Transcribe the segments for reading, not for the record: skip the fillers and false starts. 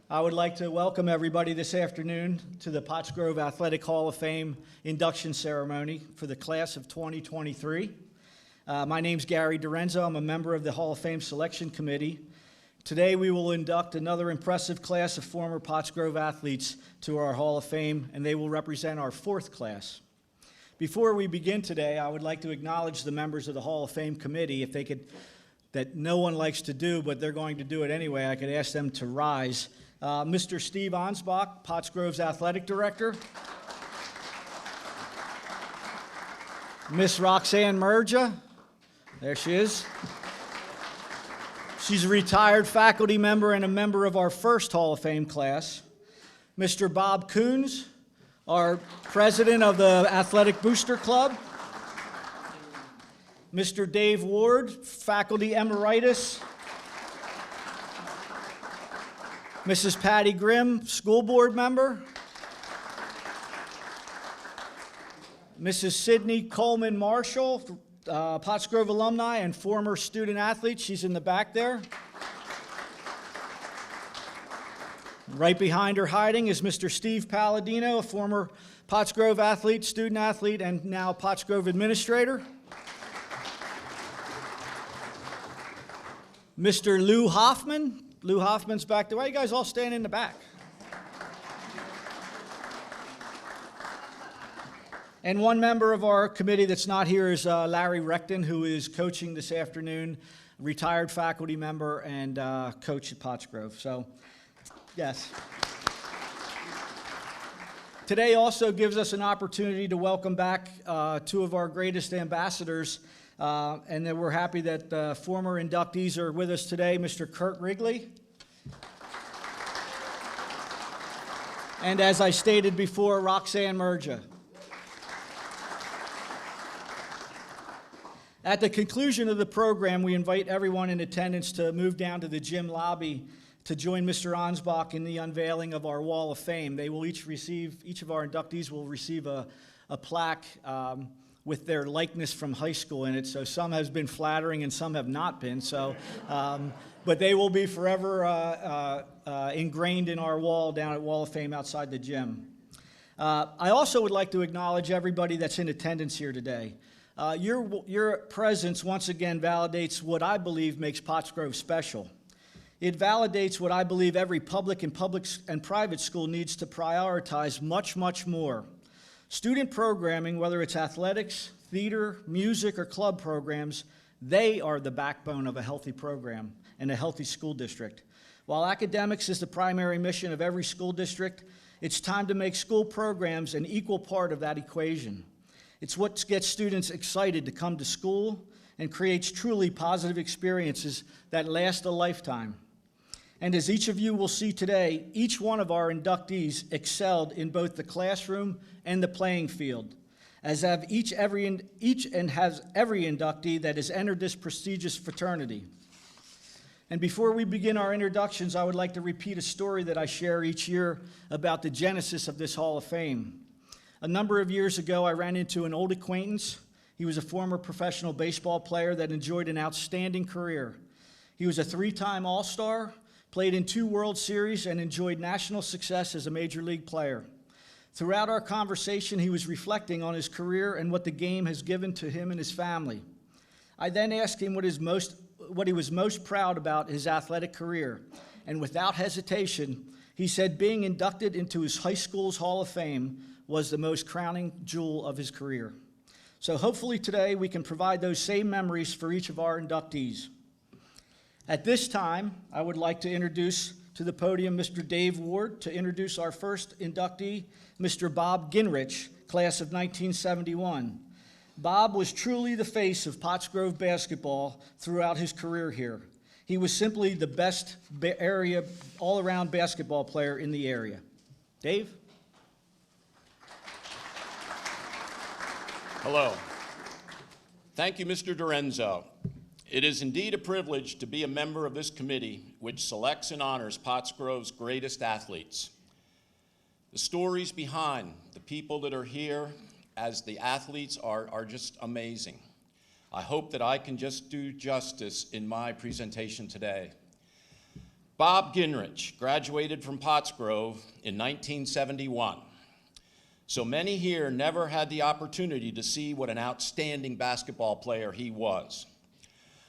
I would like to welcome everybody this afternoon to the Pottsgrove Athletic Hall of Fame induction ceremony for the class of 2023. My name's Gary Dorenzo. I'm a member of the Hall of Fame Selection Committee. Today we will induct another impressive class of former Pottsgrove athletes to our Hall of Fame, and they will represent our fourth class. Before we begin today, I would like to acknowledge the members of the Hall of Fame committee, if they could, that no one likes to do, but they're going to do it anyway. I could ask them to rise. Mr. Steve Ansbach, Pottsgrove's athletic director. Miss Roxanne Merja, there she is. She's a retired faculty member and a member of our first Hall of Fame class. Mr. Bob Coons, our president of the Athletic Booster Club. Mr. Dave Ward, faculty emeritus. Mrs. Patty Grimm, school board member. Mrs. Sydney Coleman Marshall, Pottsgrove alumni and former student athlete. She's in the back there. Right behind her hiding is Mr. Steve Palladino, a former Pottsgrove athlete, student athlete, and now Pottsgrove administrator. Mr. Lou Hoffman. Lou Hoffman's back there. Why are you guys all standing in the back? And one member of our committee that's not here is Larry Recton, who is coaching this afternoon, retired faculty member and coach at Pottsgrove. So, yes. Today also gives us an opportunity to welcome back two of our greatest ambassadors, and then we're happy that former inductees are with us today, Mr. Kurt Wrigley. And as I stated before, Roxanne Merja. At the conclusion of the program, we invite everyone in attendance to move down to the gym lobby to join Mr. Ansbach in the unveiling of our Wall of Fame. They will each of our inductees will receive a plaque with their likeness from high school in it. So some has been flattering and some have not been. So, but they will be forever ingrained in our wall down at Wall of Fame outside the gym. I also would like to acknowledge everybody that's in attendance here today. Your presence once again validates what I believe makes Pottsgrove special. It validates what I believe every public and private school needs to prioritize much, much more. Student programming, whether it's athletics, theater, music, or club programs, they are the backbone of a healthy program and a healthy school district. While academics is the primary mission of every school district, it's time to make school programs an equal part of that equation. It's what gets students excited to come to school and creates truly positive experiences that last a lifetime. And as each of you will see today, each one of our inductees excelled in both the classroom and the playing field, as have each and has every inductee that has entered this prestigious fraternity. And before we begin our introductions, I would like to repeat a story that I share each year about the genesis of this Hall of Fame. A number of years ago, I ran into an old acquaintance. He was a former professional baseball player that enjoyed an outstanding career. He was a three-time All-Star, played in 2 World Series, and enjoyed national success as a major league player. Throughout our conversation, he was reflecting on his career and what the game has given to him and his family. I then asked him what he was most proud about his athletic career, and without hesitation, he said being inducted into his high school's Hall of Fame was the most crowning jewel of his career. So hopefully today we can provide those same memories for each of our inductees. At this time, I would like to introduce to the podium Mr. Dave Ward to introduce our first inductee, Mr. Bob Ginrich, class of 1971. Bob was truly the face of Pottsgrove basketball throughout his career here. He was simply the best all-around basketball player in the area. Dave? Hello. Thank you, Mr. Dorenzo. It is indeed a privilege to be a member of this committee which selects and honors Pottsgrove's greatest athletes. The stories behind the people that are here as the athletes are just amazing. I hope that I can just do justice in my presentation today. Bob Ginrich graduated from Pottsgrove in 1971. So many here never had the opportunity to see what an outstanding basketball player he was.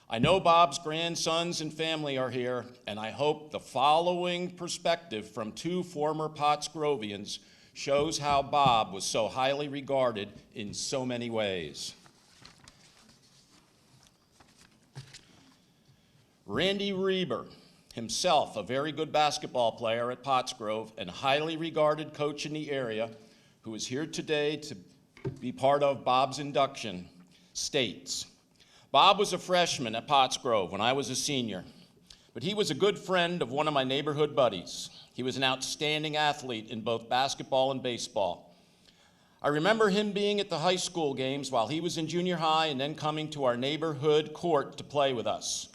I know Bob's grandsons and family are here, and I hope the following perspective from two former Pottsgrovians shows how Bob was so highly regarded in so many ways. Randy Reber, himself a very good basketball player at Pottsgrove and highly regarded coach in the area, who is here today to be part of Bob's induction, states, Bob was a freshman at Pottsgrove when I was a senior, but he was a good friend of one of my neighborhood buddies. He was an outstanding athlete in both basketball and baseball. I remember him being at the high school games while he was in junior high and then coming to our neighborhood court to play with us.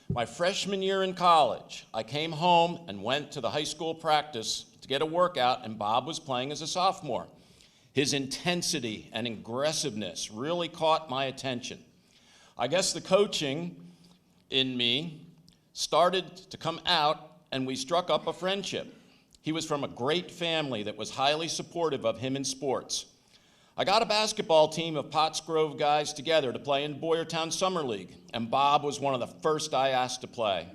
My freshman year in college, I came home and went to the high school practice to get a workout, and Bob was playing as a sophomore. His intensity and aggressiveness really caught my attention. I guess the coaching in me started to come out, and we struck up a friendship. He was from a great family that was highly supportive of him in sports. I got a basketball team of Pottsgrove guys together to play in Boyertown Summer League, and Bob was one of the first I asked to play.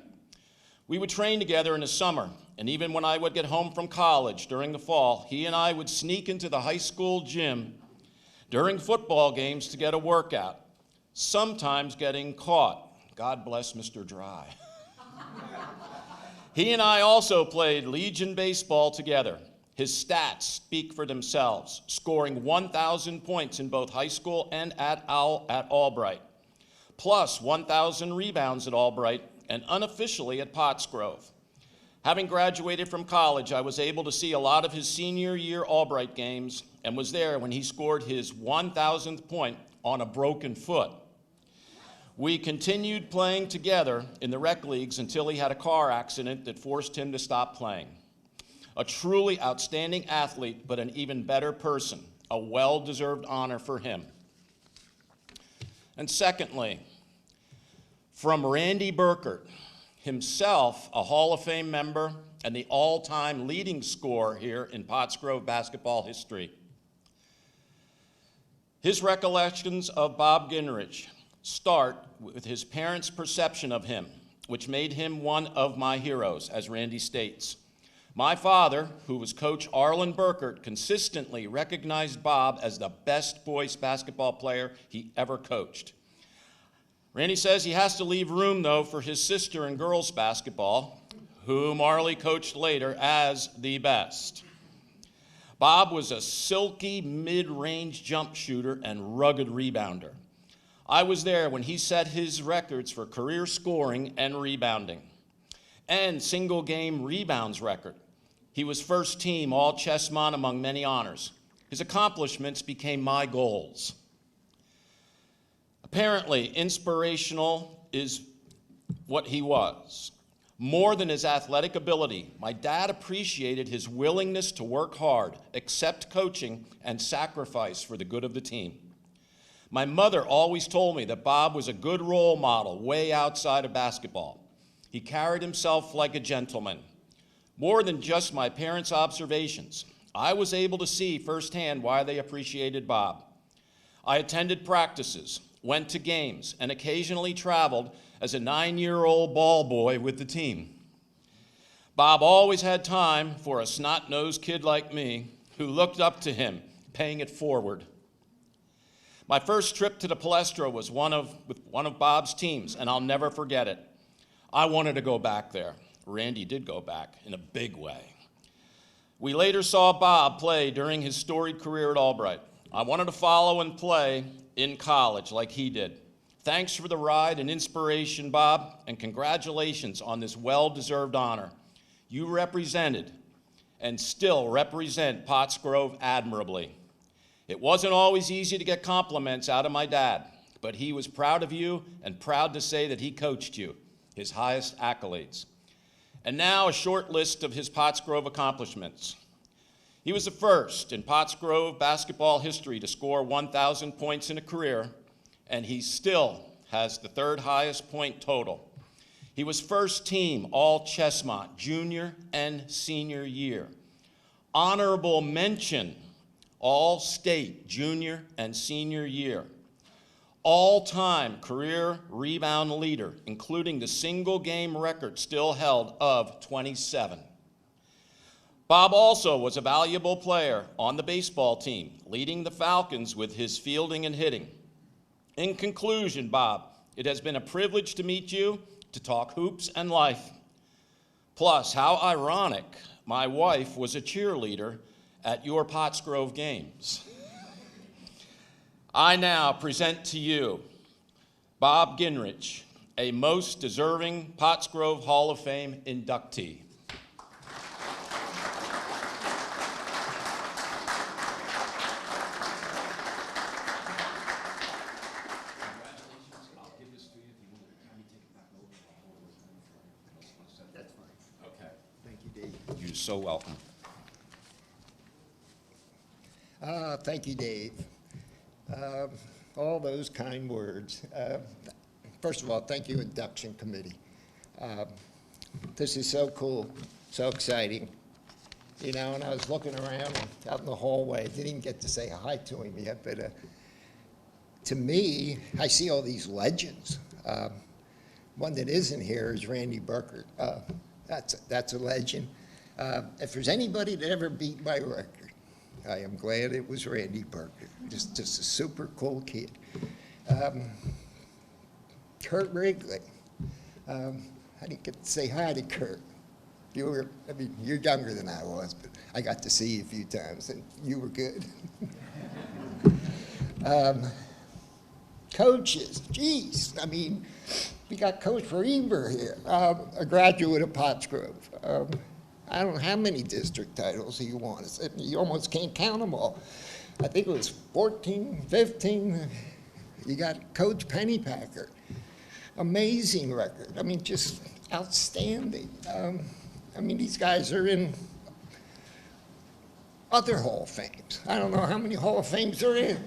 We would train together in the summer, and even when I would get home from college during the fall, he and I would sneak into the high school gym during football games to get a workout, sometimes getting caught. God bless Mr. Dry. He and I also played Legion baseball together. His stats speak for themselves, scoring 1,000 points in both high school and at Albright, plus 1,000 rebounds at Albright and unofficially at Pottsgrove. Having graduated from college, I was able to see a lot of his senior year Albright games and was there when he scored his 1,000th point on a broken foot. We continued playing together in the rec leagues until he had a car accident that forced him to stop playing. A truly outstanding athlete, but an even better person, a well-deserved honor for him. And secondly, from Randy Burkert, himself a Hall of Fame member and the all-time leading scorer here in Pottsgrove basketball history. His recollections of Bob Ginrich start with his parents' perception of him, which made him one of my heroes, as Randy states. My father, who was Coach Arlen Burkert, consistently recognized Bob as the best boys basketball player he ever coached. Randy says he has to leave room, though, for his sister in girls basketball, who Marley coached later as the best. Bob was a silky mid-range jump shooter and rugged rebounder. I was there when he set his records for career scoring and rebounding, and single-game rebounds record. He was first team all-Chessmont among many honors. His accomplishments became my goals. Apparently, inspirational is what he was. More than his athletic ability, my dad appreciated his willingness to work hard, accept coaching, and sacrifice for the good of the team. My mother always told me that Bob was a good role model way outside of basketball. He carried himself like a gentleman. More than just my parents' observations, I was able to see firsthand why they appreciated Bob. I attended practices, went to games, and occasionally traveled as a 9-year-old ball boy with the team. Bob always had time for a snot-nosed kid like me who looked up to him, paying it forward. My first trip to the Palestra was with one of Bob's teams, and I'll never forget it. I wanted to go back there. Randy did go back in a big way. We later saw Bob play during his storied career at Albright. I wanted to follow and play in college like he did. Thanks for the ride and inspiration, Bob, and congratulations on this well-deserved honor. You represented and still represent Pottsgrove admirably. It wasn't always easy to get compliments out of my dad, but he was proud of you and proud to say that he coached you, his highest accolades. And now a short list of his Pottsgrove accomplishments. He was the first in Pottsgrove basketball history to score 1,000 points in a career, and he still has the third highest point total. He was first team All-Chestmont junior and senior year. Honorable mention All-State junior and senior year. All-time career rebound leader, including the single game record still held of 27. Bob also was a valuable player on the baseball team, leading the Falcons with his fielding and hitting. In conclusion, Bob, it has been a privilege to meet you, to talk hoops and life. Plus, how ironic, my wife was a cheerleader at your Pottsgrove games. I now present to you Bob Ginrich, a most deserving Pottsgrove Hall of Fame inductee. You're so welcome. Thank you, Dave. All those kind words. First of all, thank you, Induction Committee. This is so cool, so exciting. You know, and I was looking around out in the hallway, didn't even get to say hi to him yet, but to me, I see all these legends. One that isn't here is Randy Burkert. That's a legend. If there's anybody that ever beat my record, I am glad it was Randy Burkert. Just a super cool kid. Kurt Wrigley. I didn't get to say hi to Kurt. You're younger than I was, but I got to see you a few times, and you were good. Coaches, geez, I mean, we got Coach Reber here, a graduate of Pottsgrove. I don't know how many district titles he won. You almost can't count them all. I think it was 14, 15. You got Coach Pennypacker. Amazing record. I mean, just outstanding. I mean, these guys are in other Hall of Fames. I don't know how many Hall of Fames they're in.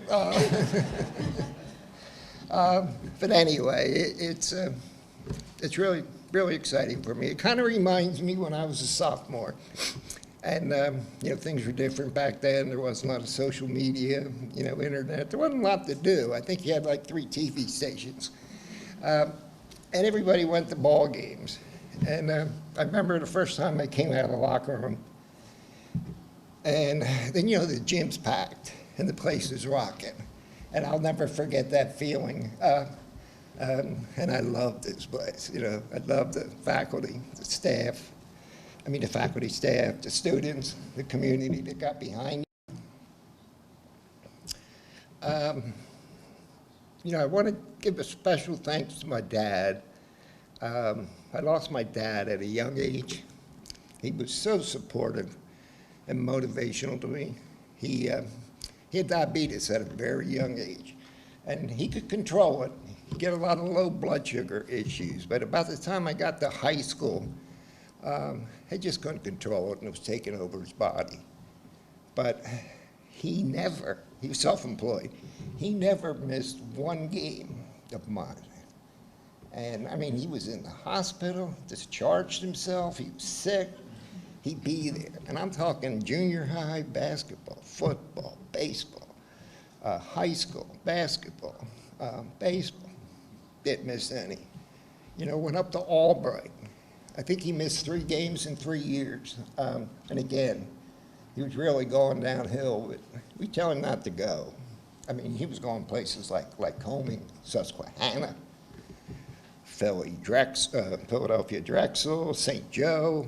But anyway, it's really, really exciting for me. It kind of reminds me when I was a sophomore. And, you know, things were different back then. There wasn't a lot of social media, you know, internet. There wasn't a lot to do. I think you had like 3 TV stations. And everybody went to ball games. And I remember the first time I came out of the locker room. And then, you know, the gym's packed and the place is rocking. And I'll never forget that feeling. And I loved this place, you know. I loved the faculty, the staff. I mean, the faculty, staff, the students, the community that got behind you. You know, I want to give a special thanks to my dad. I lost my dad at a young age. He was so supportive and motivational to me. He had diabetes at a very young age, and he could control it. He'd get a lot of low blood sugar issues, but about the time I got to high school, I just couldn't control it, and it was taking over his body. But he was self-employed, he never missed one game of mine. And I mean, he was in the hospital, discharged himself, he was sick, he'd be there. And I'm talking junior high basketball, football, baseball, high school basketball, baseball, didn't miss any. You know, went up to Albright. I think he missed 3 games in 3 years. And again, he was really going downhill, but we tell him not to go. I mean, he was going places like Lycoming, Susquehanna, Philadelphia Drexel, St. Joe,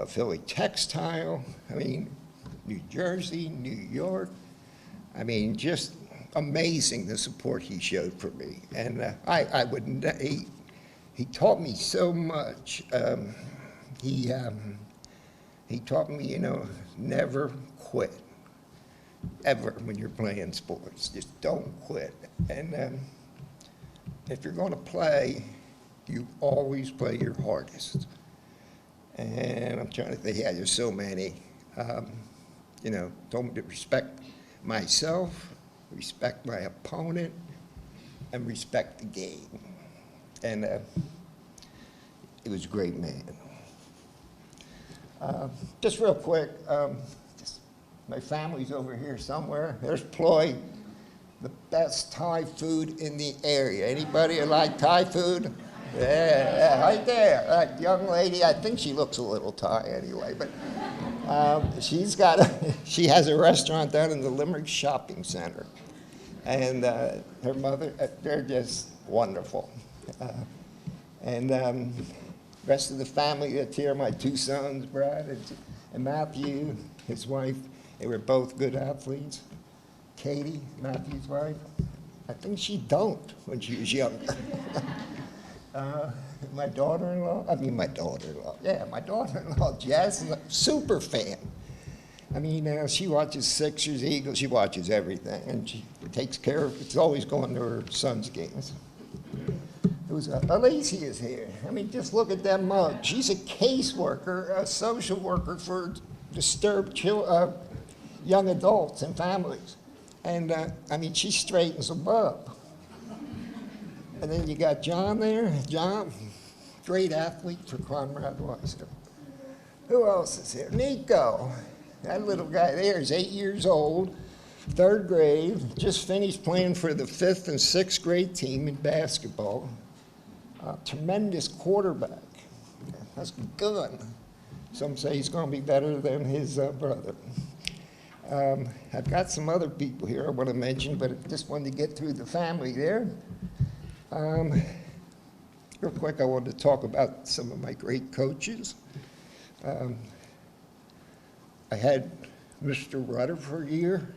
Philly Textile, I mean, New Jersey, New York. I mean, just amazing the support he showed for me. And he taught me so much. He taught me, you know, never quit, ever, when you're playing sports. Just don't quit. And if you're going to play, you always play your hardest. And I'm trying to think, yeah, there's so many. You know, told me to respect myself, respect my opponent, and respect the game. And he was a great man. Just real quick, my family's over here somewhere. There's Ploy, the best Thai food in the area. Anybody like Thai food? Yeah, right there. That young lady, I think she looks a little Thai anyway, but she has a restaurant down in the Limerick Shopping Center. And her mother, they're just wonderful. And rest of the family that's here, my two sons, Brad and Matthew, his wife, they were both good athletes. Katie, Matthew's wife, I think she don't when she was younger. My daughter-in-law, my daughter-in-law, Jess, is a super fan. I mean, she watches Sixers, Eagles, she watches everything, and she takes care of, it's always going to her son's games. Alicia is here. I mean, just look at that mug. She's a caseworker, a social worker for disturbed young adults and families. And, I mean, she straightens them up. And then you got John there. John, great athlete for Conrad Weiser. Who else is here? Nico. That little guy there is 8 years old, 3rd grade, just finished playing for the 5th and 6th grade team in basketball. Tremendous quarterback. That's good. Some say he's going to be better than his brother. I've got some other people here I want to mention, but I just wanted to get through the family there. Real quick, I wanted to talk about some of my great coaches. I had Mr. Rudder for a year,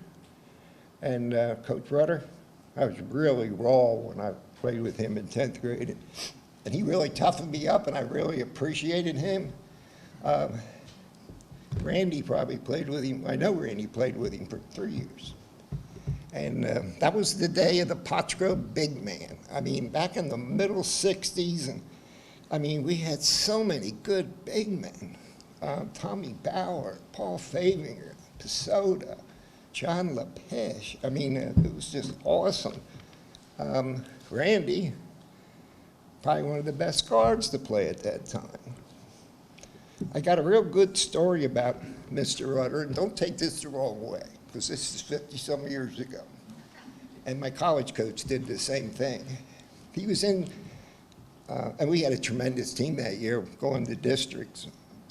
and Coach Rudder, I was really raw when I played with him in 10th grade, and he really toughened me up, and I really appreciated him. Randy probably played with him. I know Randy played with him for 3 years. And that was the day of the Pottsgrove big man. I mean, back in the middle 60s, and I mean, we had so many good big men. Tommy Bauer, Paul Favinger, Pisoda, John LePeche. I mean, it was just awesome. Randy, probably one of the best guards to play at that time. I got a real good story about Mr. Rudder, and don't take this the wrong way, because this is 50-some years ago. And my college coach did the same thing. He was in, and we had a tremendous team that year, going to districts,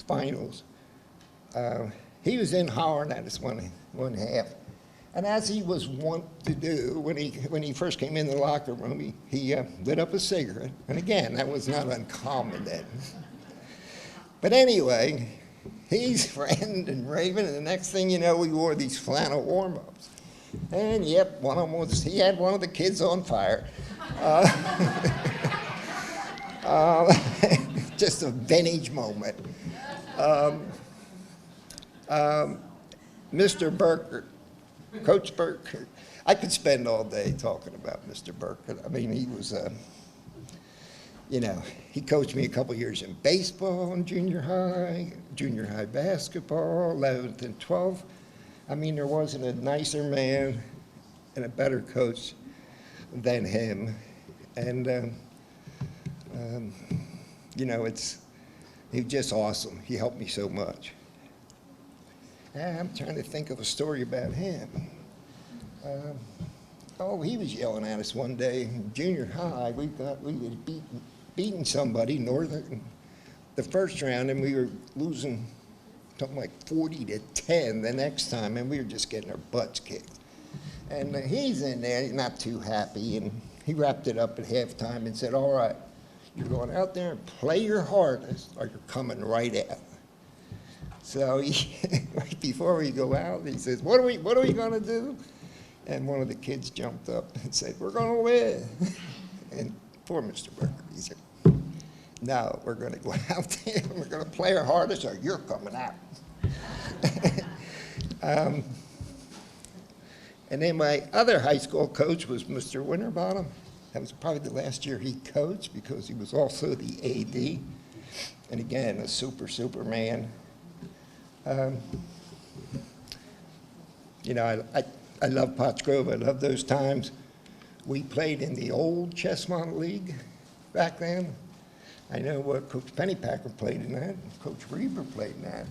finals. He was in hollering at us one half. And as he was wont to do, when he first came in the locker room, he lit up a cigarette. And again, that was not uncommon then. But anyway, he's friend and raving, and the next thing you know, we wore these flannel warm-ups. And yep, he had one of the kids on fire. Just a vintage moment. Mr. Burkert, Coach Burkert. I could spend all day talking about Mr. Burkert. I mean, he was, you know, he coached me a couple years in baseball in junior high basketball, 11th and 12th. I mean, there wasn't a nicer man and a better coach than him. And, you know, he was just awesome. He helped me so much. And I'm trying to think of a story about him. He was yelling at us one day in junior high. We had beaten somebody, Northern, the first round, and we were losing something like 40-10 the next time, and we were just getting our butts kicked. And he's in there, he's not too happy, and he wrapped it up at halftime and said, all right, you're going out there and play your hardest, or you're coming right out. So right before we go out, he says, what are we going to do? And one of the kids jumped up and said, we're going to win. And poor Mr. Burkert, he said, no, we're going to go out there and we're going to play our hardest, or you're coming out. And then my other high school coach was Mr. Winterbottom. That was probably the last year he coached, because he was also the AD. And again, a super man. You know, I love Pottsgrove. I love those times. We played in the old Chessmont League back then. I know Coach Pennypacker played in that, Coach Reber played in that.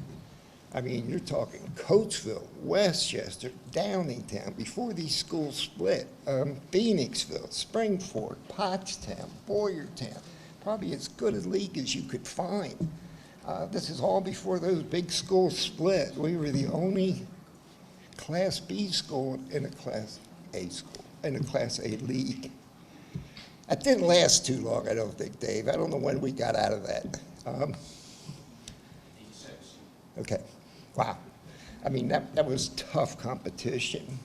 I mean, you're talking Coatesville, Westchester, Downingtown, before these schools split, Phoenixville, Springford, Pottstown, Boyertown, probably as good a league as you could find. This is all before those big schools split. We were the only Class B school in a Class A school, in a Class A league. That didn't last too long, I don't think, Dave. I don't know when we got out of that. 86. Okay, wow. I mean, that was tough competition.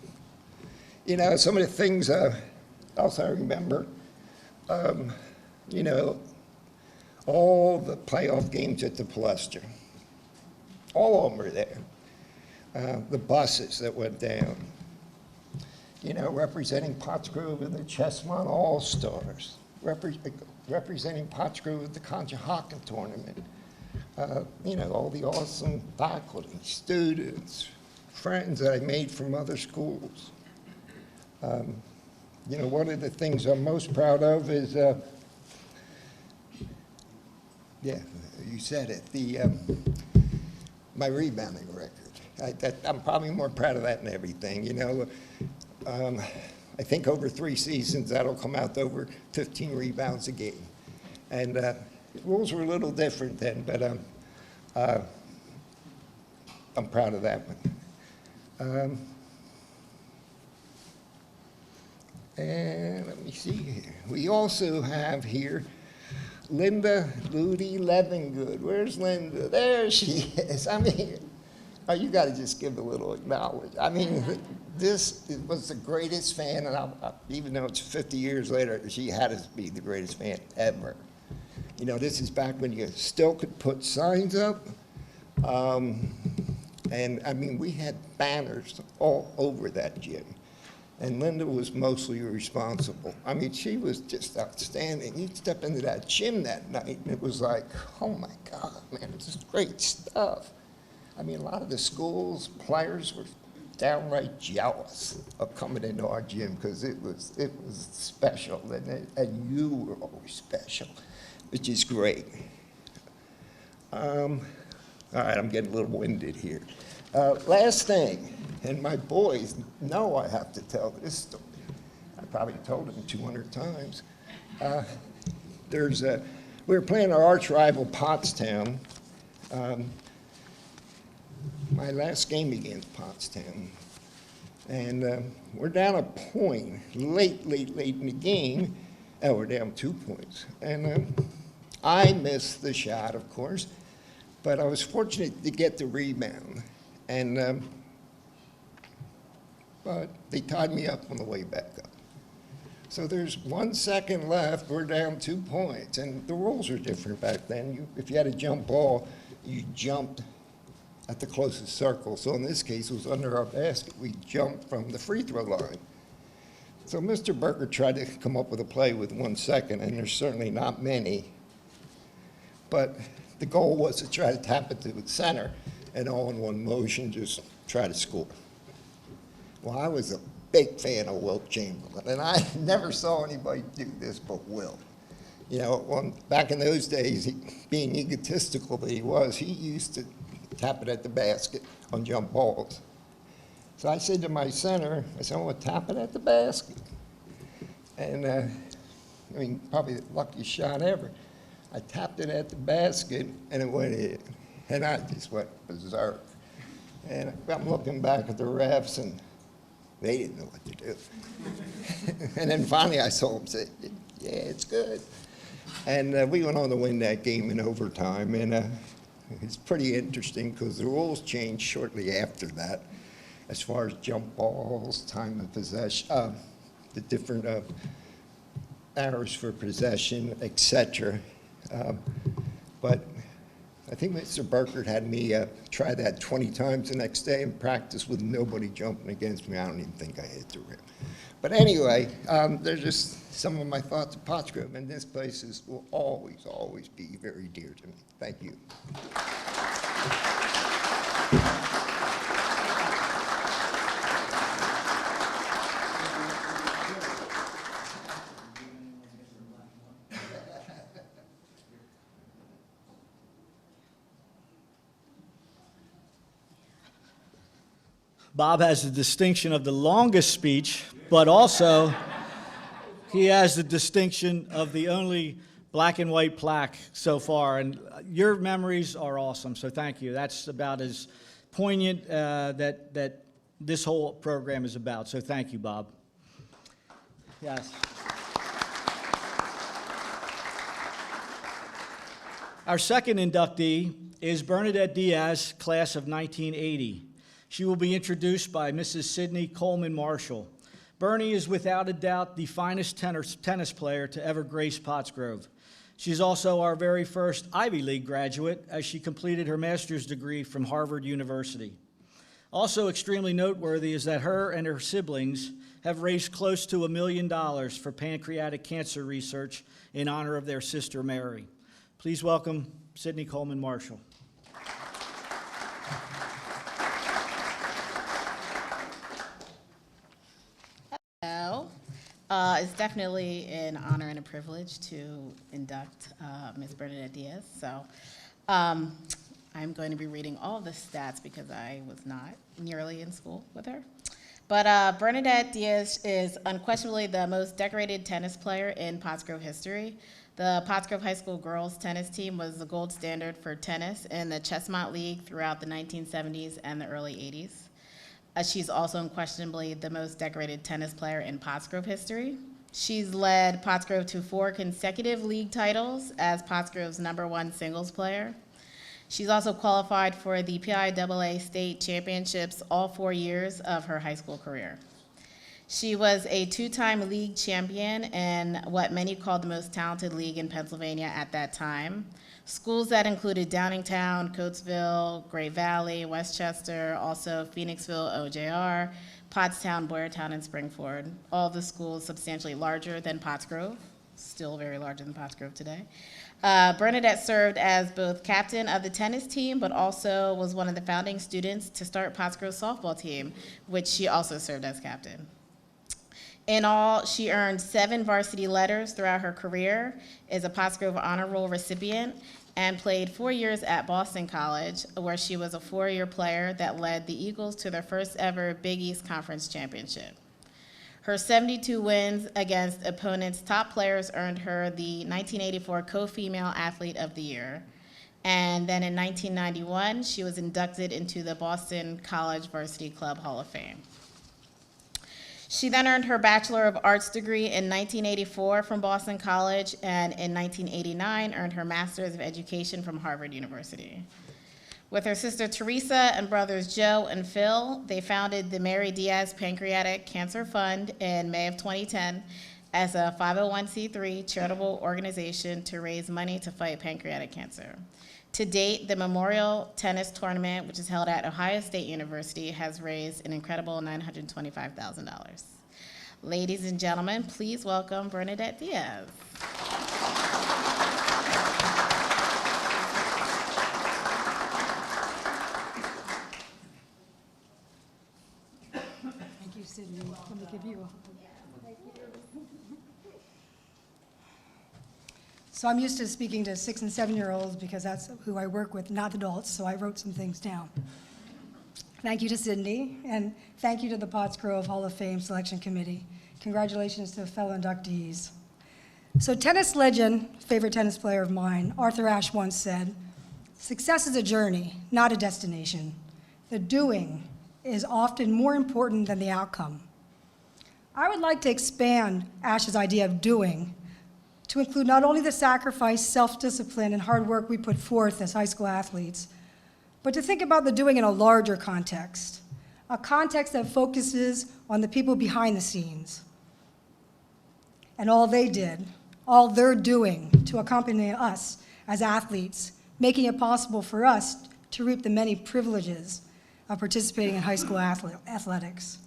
You know, some of the things also I remember, you know, all the playoff games at the Palestra, all of them were there. The buses that went down, you know, representing Pottsgrove in the Chessmont All-Stars, representing Pottsgrove at the Conshohocken tournament. You know, all the awesome faculty, students, friends that I made from other schools. You know, one of the things I'm most proud of is, yeah, you said it, my rebounding record. I'm probably more proud of that than everything, you know. I think over 3 seasons, that'll come out to over 15 rebounds a game. And the rules were a little different then, but I'm proud of that one. And let me see here. We also have here Linda Ludi Levengood. Where's Linda? There she is. I mean, oh, you got to just give a little acknowledgement. I mean, this was the greatest fan, and even though it's 50 years later, she had to be the greatest fan ever. You know, this is back when you still could put signs up. And I mean, we had banners all over that gym. And Linda was mostly responsible. I mean, she was just outstanding. You'd step into that gym that night, and it was like, oh my God, man, this is great stuff. I mean, a lot of the schools, players were downright jealous of coming into our gym because it was special, and you were always special, which is great. All right, I'm getting a little winded here. Last thing, and my boys know I have to tell this story. I probably told them 200 times. We were playing our arch rival Pottstown. My last game against Pottstown. And we're down a point, late in the game. Oh, we're down 2 points. And I missed the shot, of course, but I was fortunate to get the rebound. And but they tied me up on the way back up. So there's 1 second left, we're down 2 points, and the rules are different back then. If you had a jump ball, you jumped at the closest circle. So in this case, it was under our basket. We jumped from the free throw line. So Mr. Berger tried to come up with a play with 1 second, and there's certainly not many. But the goal was to try to tap it to the center, and all in one motion, just try to score. Well, I was a big fan of Wilt Chamberlain, and I never saw anybody do this but Wilt. You know, back in those days, being egotistical that he used to tap it at the basket on jump balls. So I said to my center, I said, I want to tap it at the basket. And, I mean, probably the luckiest shot ever. I tapped it at the basket, and it went in. And I just went berserk. And I'm looking back at the refs, and they didn't know what to do. And then finally I saw them say, yeah, it's good. And we went on to win that game in overtime. And it's pretty interesting because the rules changed shortly after that as far as jump balls, time of possession, the different hours for possession, etc. But I think Mr. Burkert had me try that 20 times the next day in practice with nobody jumping against me. I don't even think I hit the rim. But anyway, they're just some of my thoughts of Pottsgrove, and this place will always, always be very dear to me. Thank you. Bob has the distinction of the longest speech, but also he has the distinction of the only black and white plaque so far. And your memories are awesome, so thank you. That's about as poignant that this whole program is about, so thank you, Bob. Yes. Our second inductee is Bernadette Diaz, class of 1980. She will be introduced by Mrs. Sydney Coleman Marshall. Bernie is without a doubt the finest tennis player to ever grace Pottsgrove. She's also our very first Ivy League graduate, as she completed her master's degree from Harvard University. Also extremely noteworthy is that her and her siblings have raised close to $1 million for pancreatic cancer research in honor of their sister Mary. Please welcome Sydney Coleman Marshall. Hello. It's definitely an honor and a privilege to induct Ms. Bernadette Diaz. So I'm going to be reading all the stats because I was not nearly in school with her. But Bernadette Diaz is unquestionably the most decorated tennis player in Pottsgrove history. The Pottsgrove High School girls tennis team was the gold standard for tennis in the Chestmont League throughout the 1970s and the early 80s. She's also unquestionably the most decorated tennis player in Pottsgrove history. She's led Pottsgrove to 4 consecutive league titles as Pottsgrove's #1 singles player. She's also qualified for the PIAA state championships all 4 years of her high school career. She was a 2-time league champion in what many called the most talented league in Pennsylvania at that time. Schools that included Downingtown, Coatesville, Great Valley, Westchester, also Phoenixville, OJR, Pottstown, Boyertown, and Springford. All the schools substantially larger than Pottsgrove, still very larger than Pottsgrove today. Bernadette served as both captain of the tennis team, but also was one of the founding students to start Pottsgrove's softball team, which she also served as captain. In all, she earned 7 varsity letters throughout her career, is a Pottsgrove Honor Roll recipient, and played 4 years at Boston College, where she was a 4-year player that led the Eagles to their first ever Big East Conference championship. Her 72 wins against opponents' top players earned her the 1984 Co-Female Athlete of the Year. And then in 1991, she was inducted into the Boston College Varsity Club Hall of Fame. She then earned her Bachelor of Arts degree in 1984 from Boston College, and in 1989 earned her Master's of Education from Harvard University. With her sister Teresa and brothers Joe and Phil, they founded the Mary Diaz Pancreatic Cancer Fund in May of 2010 as a 501c3 charitable organization to raise money to fight pancreatic cancer. To date, the Memorial Tennis Tournament, which is held at Ohio State University, has raised an incredible $925,000. Ladies and gentlemen, please welcome Bernadette Diaz. Thank you, Sydney. Let me give you a hug. So I'm used to speaking to 6- and 7-year-olds because that's who I work with, not adults, so I wrote some things down. Thank you to Sydney, and thank you to the Pottsgrove Hall of Fame Selection Committee. Congratulations to fellow inductees. So tennis legend, favorite tennis player of mine, Arthur Ashe once said, "Success is a journey, not a destination. The doing is often more important than the outcome." I would like to expand Ashe's idea of doing to include not only the sacrifice, self-discipline, and hard work we put forth as high school athletes, but to think about the doing in a larger context, a context that focuses on the people behind the scenes and all they did, all they're doing to accompany us as athletes, making it possible for us to reap the many privileges of participating in high school athletics.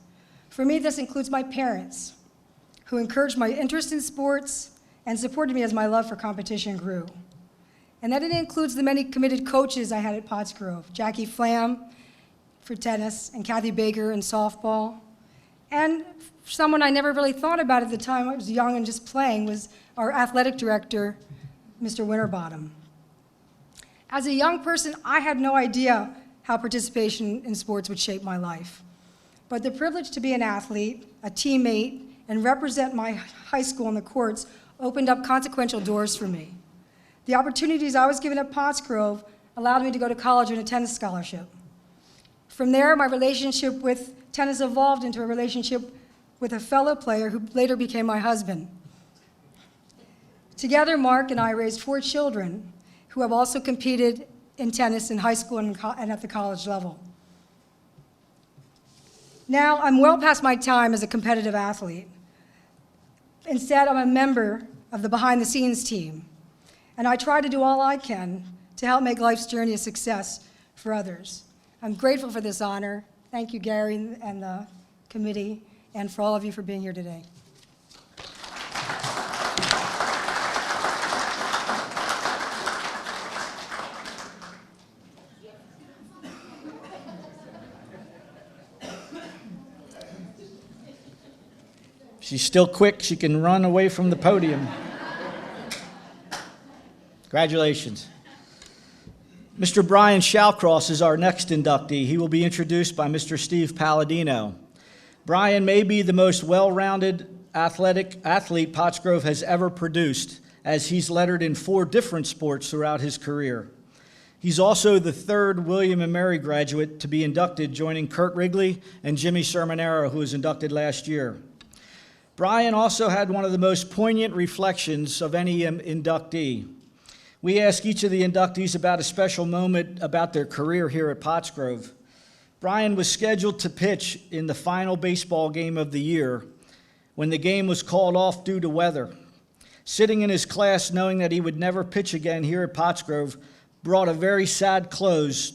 For me, this includes my parents, who encouraged my interest in sports and supported me as my love for competition grew. And then it includes the many committed coaches I had at Pottsgrove, Jackie Flam for tennis, and Kathy Baker in softball. And someone I never really thought about at the time, I was young and just playing, was our athletic director, Mr. Winterbottom. As a young person, I had no idea how participation in sports would shape my life. but the privilege to be an athlete, a teammate, and represent my high school on the courts opened up consequential doors for me. The opportunities I was given at Pottsgrove allowed me to go to college on a tennis scholarship. From there, my relationship with tennis evolved into a relationship with a fellow player who later became my husband. Together, Mark and I raised 4 children who have also competed in tennis in high school and at the college level. Now, I'm well past my time as a competitive athlete. Instead, I'm a member of the behind-the-scenes team, and I try to do all I can to help make life's journey a success for others. I'm grateful for this honor. Thank you, Gary and the committee, and for all of you for being here today. She's still quick. She can run away from the podium. Congratulations. Mr. Brian Shallcross is our next inductee. He will be introduced by Mr. Steve Palladino. Brian may be the most well-rounded athlete Pottsgrove has ever produced, as he's lettered in 4 different sports throughout his career. He's also the 3rd William & Mary graduate to be inducted, joining Kurt Wrigley and Jimmy Sermonero, who was inducted last year. Brian also had one of the most poignant reflections of any inductee. We ask each of the inductees about a special moment about their career here at Pottsgrove. Brian was scheduled to pitch in the final baseball game of the year when the game was called off due to weather. Sitting in his class knowing that he would never pitch again here at Pottsgrove brought a very sad close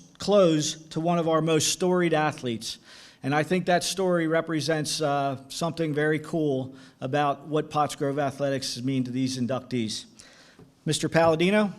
to one of our most storied athletes. And I think that story represents something very cool about what Pottsgrove athletics mean to these inductees. Mr. Palladino?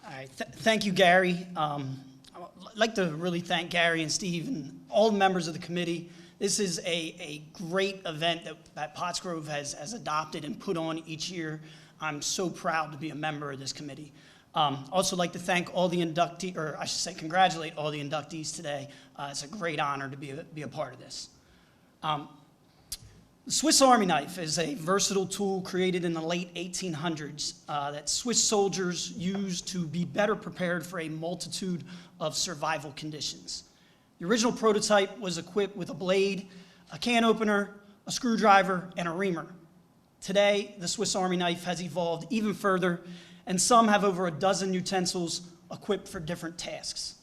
All right, thank you, Gary. I'd like to really thank Gary and Steve and all the members of the committee. This is a great event that Pottsgrove has adopted and put on each year. I'm so proud to be a member of this committee. Also like to thank all the inductees, or I should say congratulate all the inductees today. It's a great honor to be a part of this. The Swiss Army knife is a versatile tool created in the late 1800s that Swiss soldiers used to be better prepared for a multitude of survival conditions. The original prototype was equipped with a blade, a can opener, a screwdriver, and a reamer. Today, the Swiss Army knife has evolved even further, and some have over a dozen utensils equipped for different tasks.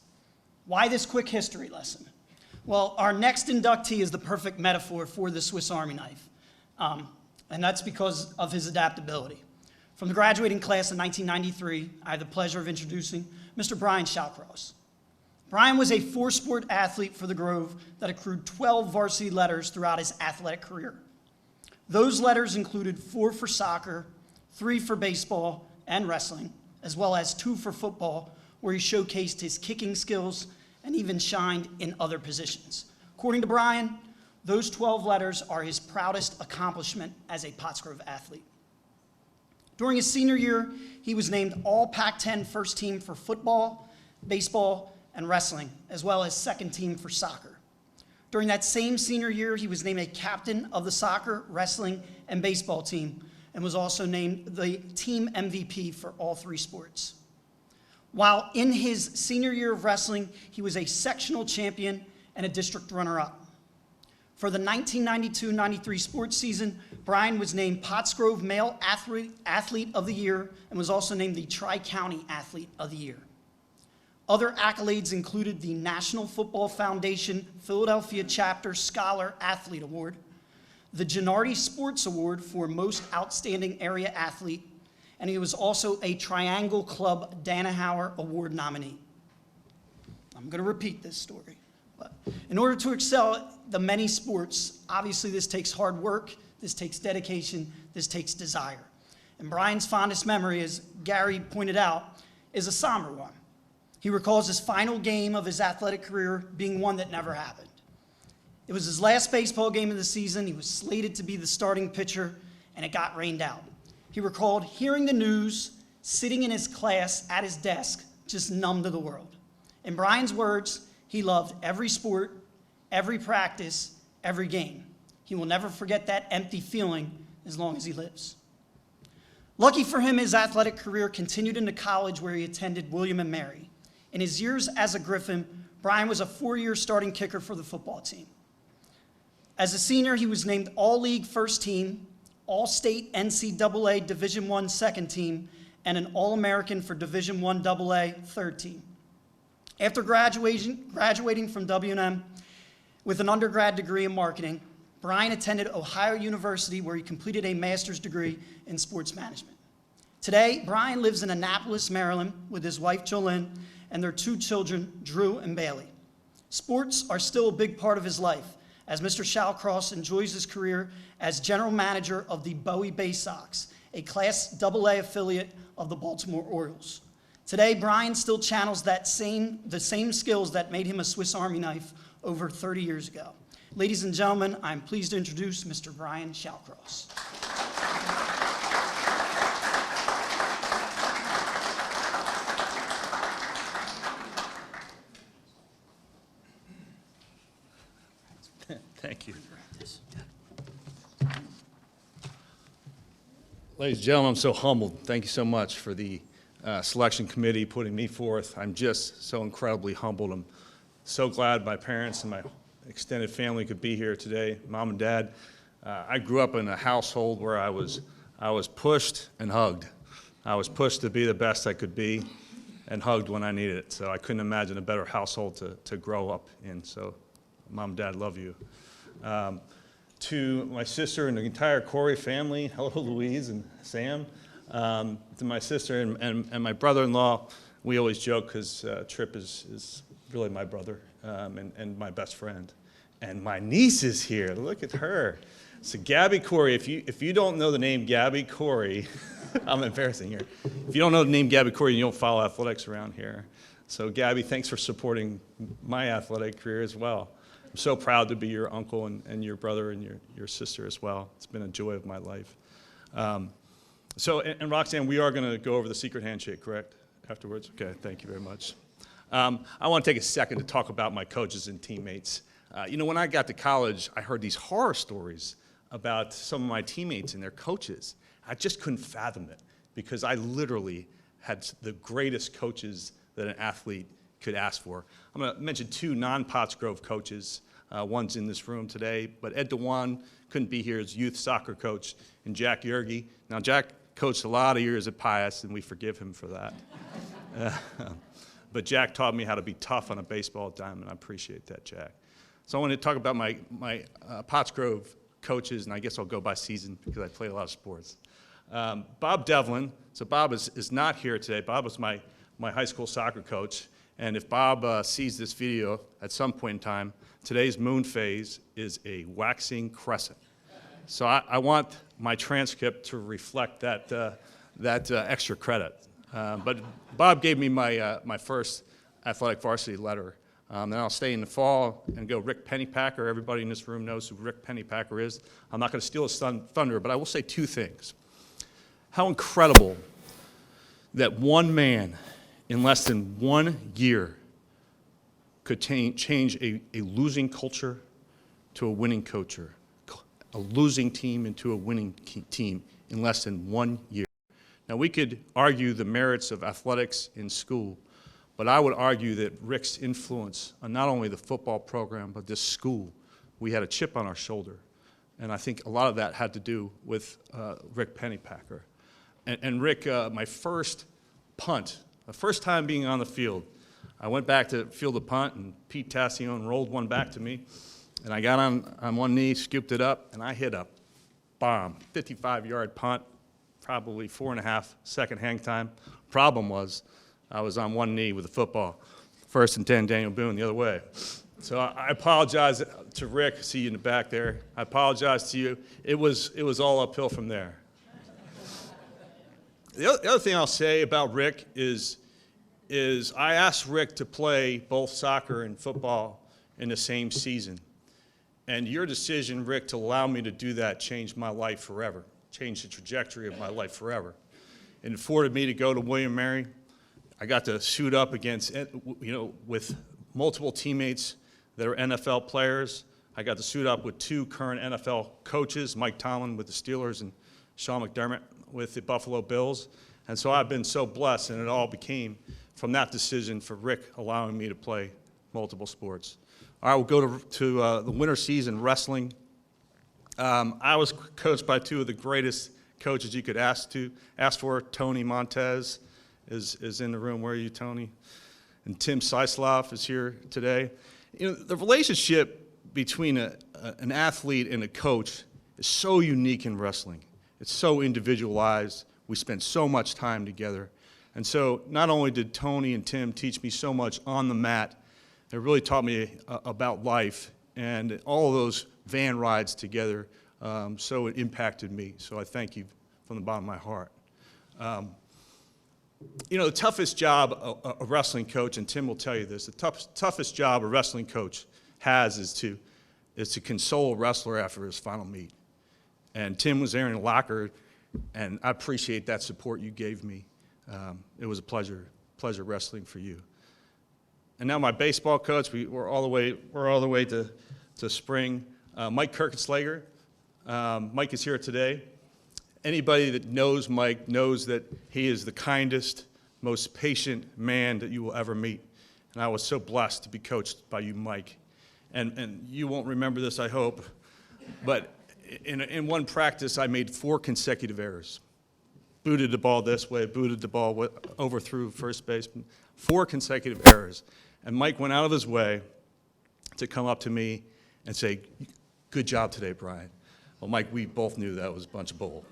Why this quick history lesson? Well, our next inductee is the perfect metaphor for the Swiss Army knife, and that's because of his adaptability. From the graduating class of 1993, I have the pleasure of introducing Mr. Brian Shallcross. Brian was a 4-sport athlete for the Grove that accrued 12 varsity letters throughout his athletic career. Those letters included 4 for soccer, 3 for baseball and wrestling, as well as 2 for football, where he showcased his kicking skills and even shined in other positions. According to Brian, those 12 letters are his proudest accomplishment as a Pottsgrove athlete. During his senior year, he was named All Pac-10 First Team for football, baseball, and wrestling, as well as second team for soccer. During that same senior year, he was named a captain of the soccer, wrestling, and baseball team, and was also named the team MVP for all 3 sports. While in his senior year of wrestling, he was a sectional champion and a district runner-up. For the 1992-93 sports season, Brian was named Pottsgrove Male Athlete of the Year and was also named the Tri-County Athlete of the Year. Other accolades included the National Football Foundation Philadelphia Chapter Scholar Athlete Award, the Gennardi Sports Award for Most Outstanding Area Athlete, and he was also a Triangle Club Danaher Award nominee. I'm going to repeat this story. But in order to excel at the many sports, obviously this takes hard work, this takes dedication, this takes desire. And Brian's fondest memory, as Gary pointed out, is a somber one. He recalls his final game of his athletic career being one that never happened. It was his last baseball game of the season. He was slated to be the starting pitcher, and it got rained out. He recalled hearing the news, sitting in his class at his desk, just numb to the world. In Brian's words, he loved every sport, every practice, every game. He will never forget that empty feeling as long as he lives. Lucky for him, his athletic career continued into college, where he attended William & Mary. In his years as a Griffin, Brian was a 4-year starting kicker for the football team. As a senior, he was named All-League First Team, All-State NCAA Division I Second Team, and an All-American for Division I AA Third Team. After graduating from W&M with an undergrad degree in marketing, Brian attended Ohio University, where he completed a master's degree in sports management. Today, Brian lives in Annapolis, Maryland, with his wife, Jolynn, and their 2 children, Drew and Bailey. Sports are still a big part of his life, as Mr. Shallcross enjoys his career as general manager of the Bowie Bay Sox, a Class AA affiliate of the Baltimore Orioles. Today, Brian still channels the same skills that made him a Swiss Army knife over 30 years ago. Ladies and gentlemen, I'm pleased to introduce Mr. Brian Shallcross. Thank you. Ladies and gentlemen, I'm so humbled. Thank you so much for the selection committee putting me forth. I'm just so incredibly humbled. I'm so glad my parents and my extended family could be here today, Mom and Dad. I grew up in a household where I was pushed and hugged. I was pushed to be the best I could be and hugged when I needed it. So I couldn't imagine a better household to grow up in. So Mom and Dad, love you. To my sister and the entire Corey family, hello Louise and Sam. To my sister and my brother-in-law, we always joke because Tripp is really my brother and my best friend. And my niece is here, look at her. So Gabby Corey, if you don't know the name Gabby Corey, I'm embarrassing here. If you don't know the name Gabby Corey, you don't follow athletics around here. So Gabby, thanks for supporting my athletic career as well. I'm so proud to be your uncle and your brother and your sister as well. It's been a joy of my life. And Roxanne, we are going to go over the secret handshake, correct, afterwards? Okay, thank you very much. I want to take a second to talk about my coaches and teammates. When I got to college, I heard these horror stories about some of my teammates and their coaches. I just couldn't fathom it because I literally had the greatest coaches that an athlete could ask for. I'm going to mention 2 non-Pottsgrove coaches. One's in this room today, but Ed DeWan couldn't be here as youth soccer coach, and Jack Yerge. Now, Jack coached a lot of years at Pius, and we forgive him for that. But Jack taught me how to be tough on a baseball diamond. I appreciate that, Jack. So I want to talk about my Pottsgrove coaches, and I guess I'll go by season because I play a lot of sports. Bob Devlin. So Bob is not here today. Bob was my high school soccer coach. And if Bob sees this video at some point in time, today's moon phase is a waxing crescent. So I want my transcript to reflect that extra credit. But Bob gave me my first athletic varsity letter. Then I'll stay in the fall and go Rick Pennypacker. Everybody in this room knows who Rick Pennypacker is. I'm not going to steal his thunder, but I will say 2 things. How incredible that one man in less than 1 year could change a losing culture to a winning culture, a losing team into a winning team in less than 1 year. Now, we could argue the merits of athletics in school, but I would argue that Rick's influence on not only the football program, but this school, we had a chip on our shoulder. And I think a lot of that had to do with Rick Pennypacker. And Rick, my first punt, the first time being on the field, I went back to field the punt, and Pete Tassione rolled one back to me. And I got on one knee, scooped it up, and I hit a bomb, 55-yard punt, probably 4.5-second hang time. Problem was, I was on one knee with the football. 1st and 10, Daniel Boone, the other way. So I apologize to Rick. I see you in the back there. I apologize to you. It was all uphill from there. The other thing I'll say about Rick is I asked Rick to play both soccer and football in the same season. And your decision, Rick, to allow me to do that changed my life forever, changed the trajectory of my life forever. It afforded me to go to William & Mary. I got to suit up against, with multiple teammates that are NFL players. I got to suit up with 2 current NFL coaches, Mike Tomlin with the Steelers and Sean McDermott with the Buffalo Bills. And so I've been so blessed, and it all became from that decision for Rick allowing me to play multiple sports. All right, we'll go to the winter season wrestling. I was coached by 2 of the greatest coaches you could ask for. Tony Montez is in the room. Where are you, Tony? And Tim Seislov is here today. The relationship between an athlete and a coach is so unique in wrestling. It's so individualized. We spend so much time together. And so not only did Tony and Tim teach me so much on the mat, they really taught me about life and all of those van rides together. So it impacted me. So I thank you from the bottom of my heart. The toughest job a wrestling coach, and Tim will tell you this, the toughest job a wrestling coach has is to console a wrestler after his final meet. And Tim was there in the locker, and I appreciate that support you gave me. It was a pleasure wrestling for you. And now my baseball coach, we're all the way to spring. Mike Kirkenslager. Mike is here today. Anybody that knows Mike knows that he is the kindest, most patient man that you will ever meet. And I was so blessed to be coached by you, Mike. And you won't remember this, I hope, but in one practice, I made 4 consecutive errors. Booted the ball this way, booted the ball overthrew first baseman. 4 consecutive errors. And Mike went out of his way to come up to me and say, "Good job today, Brian." Well, Mike, we both knew that was a bunch of bull.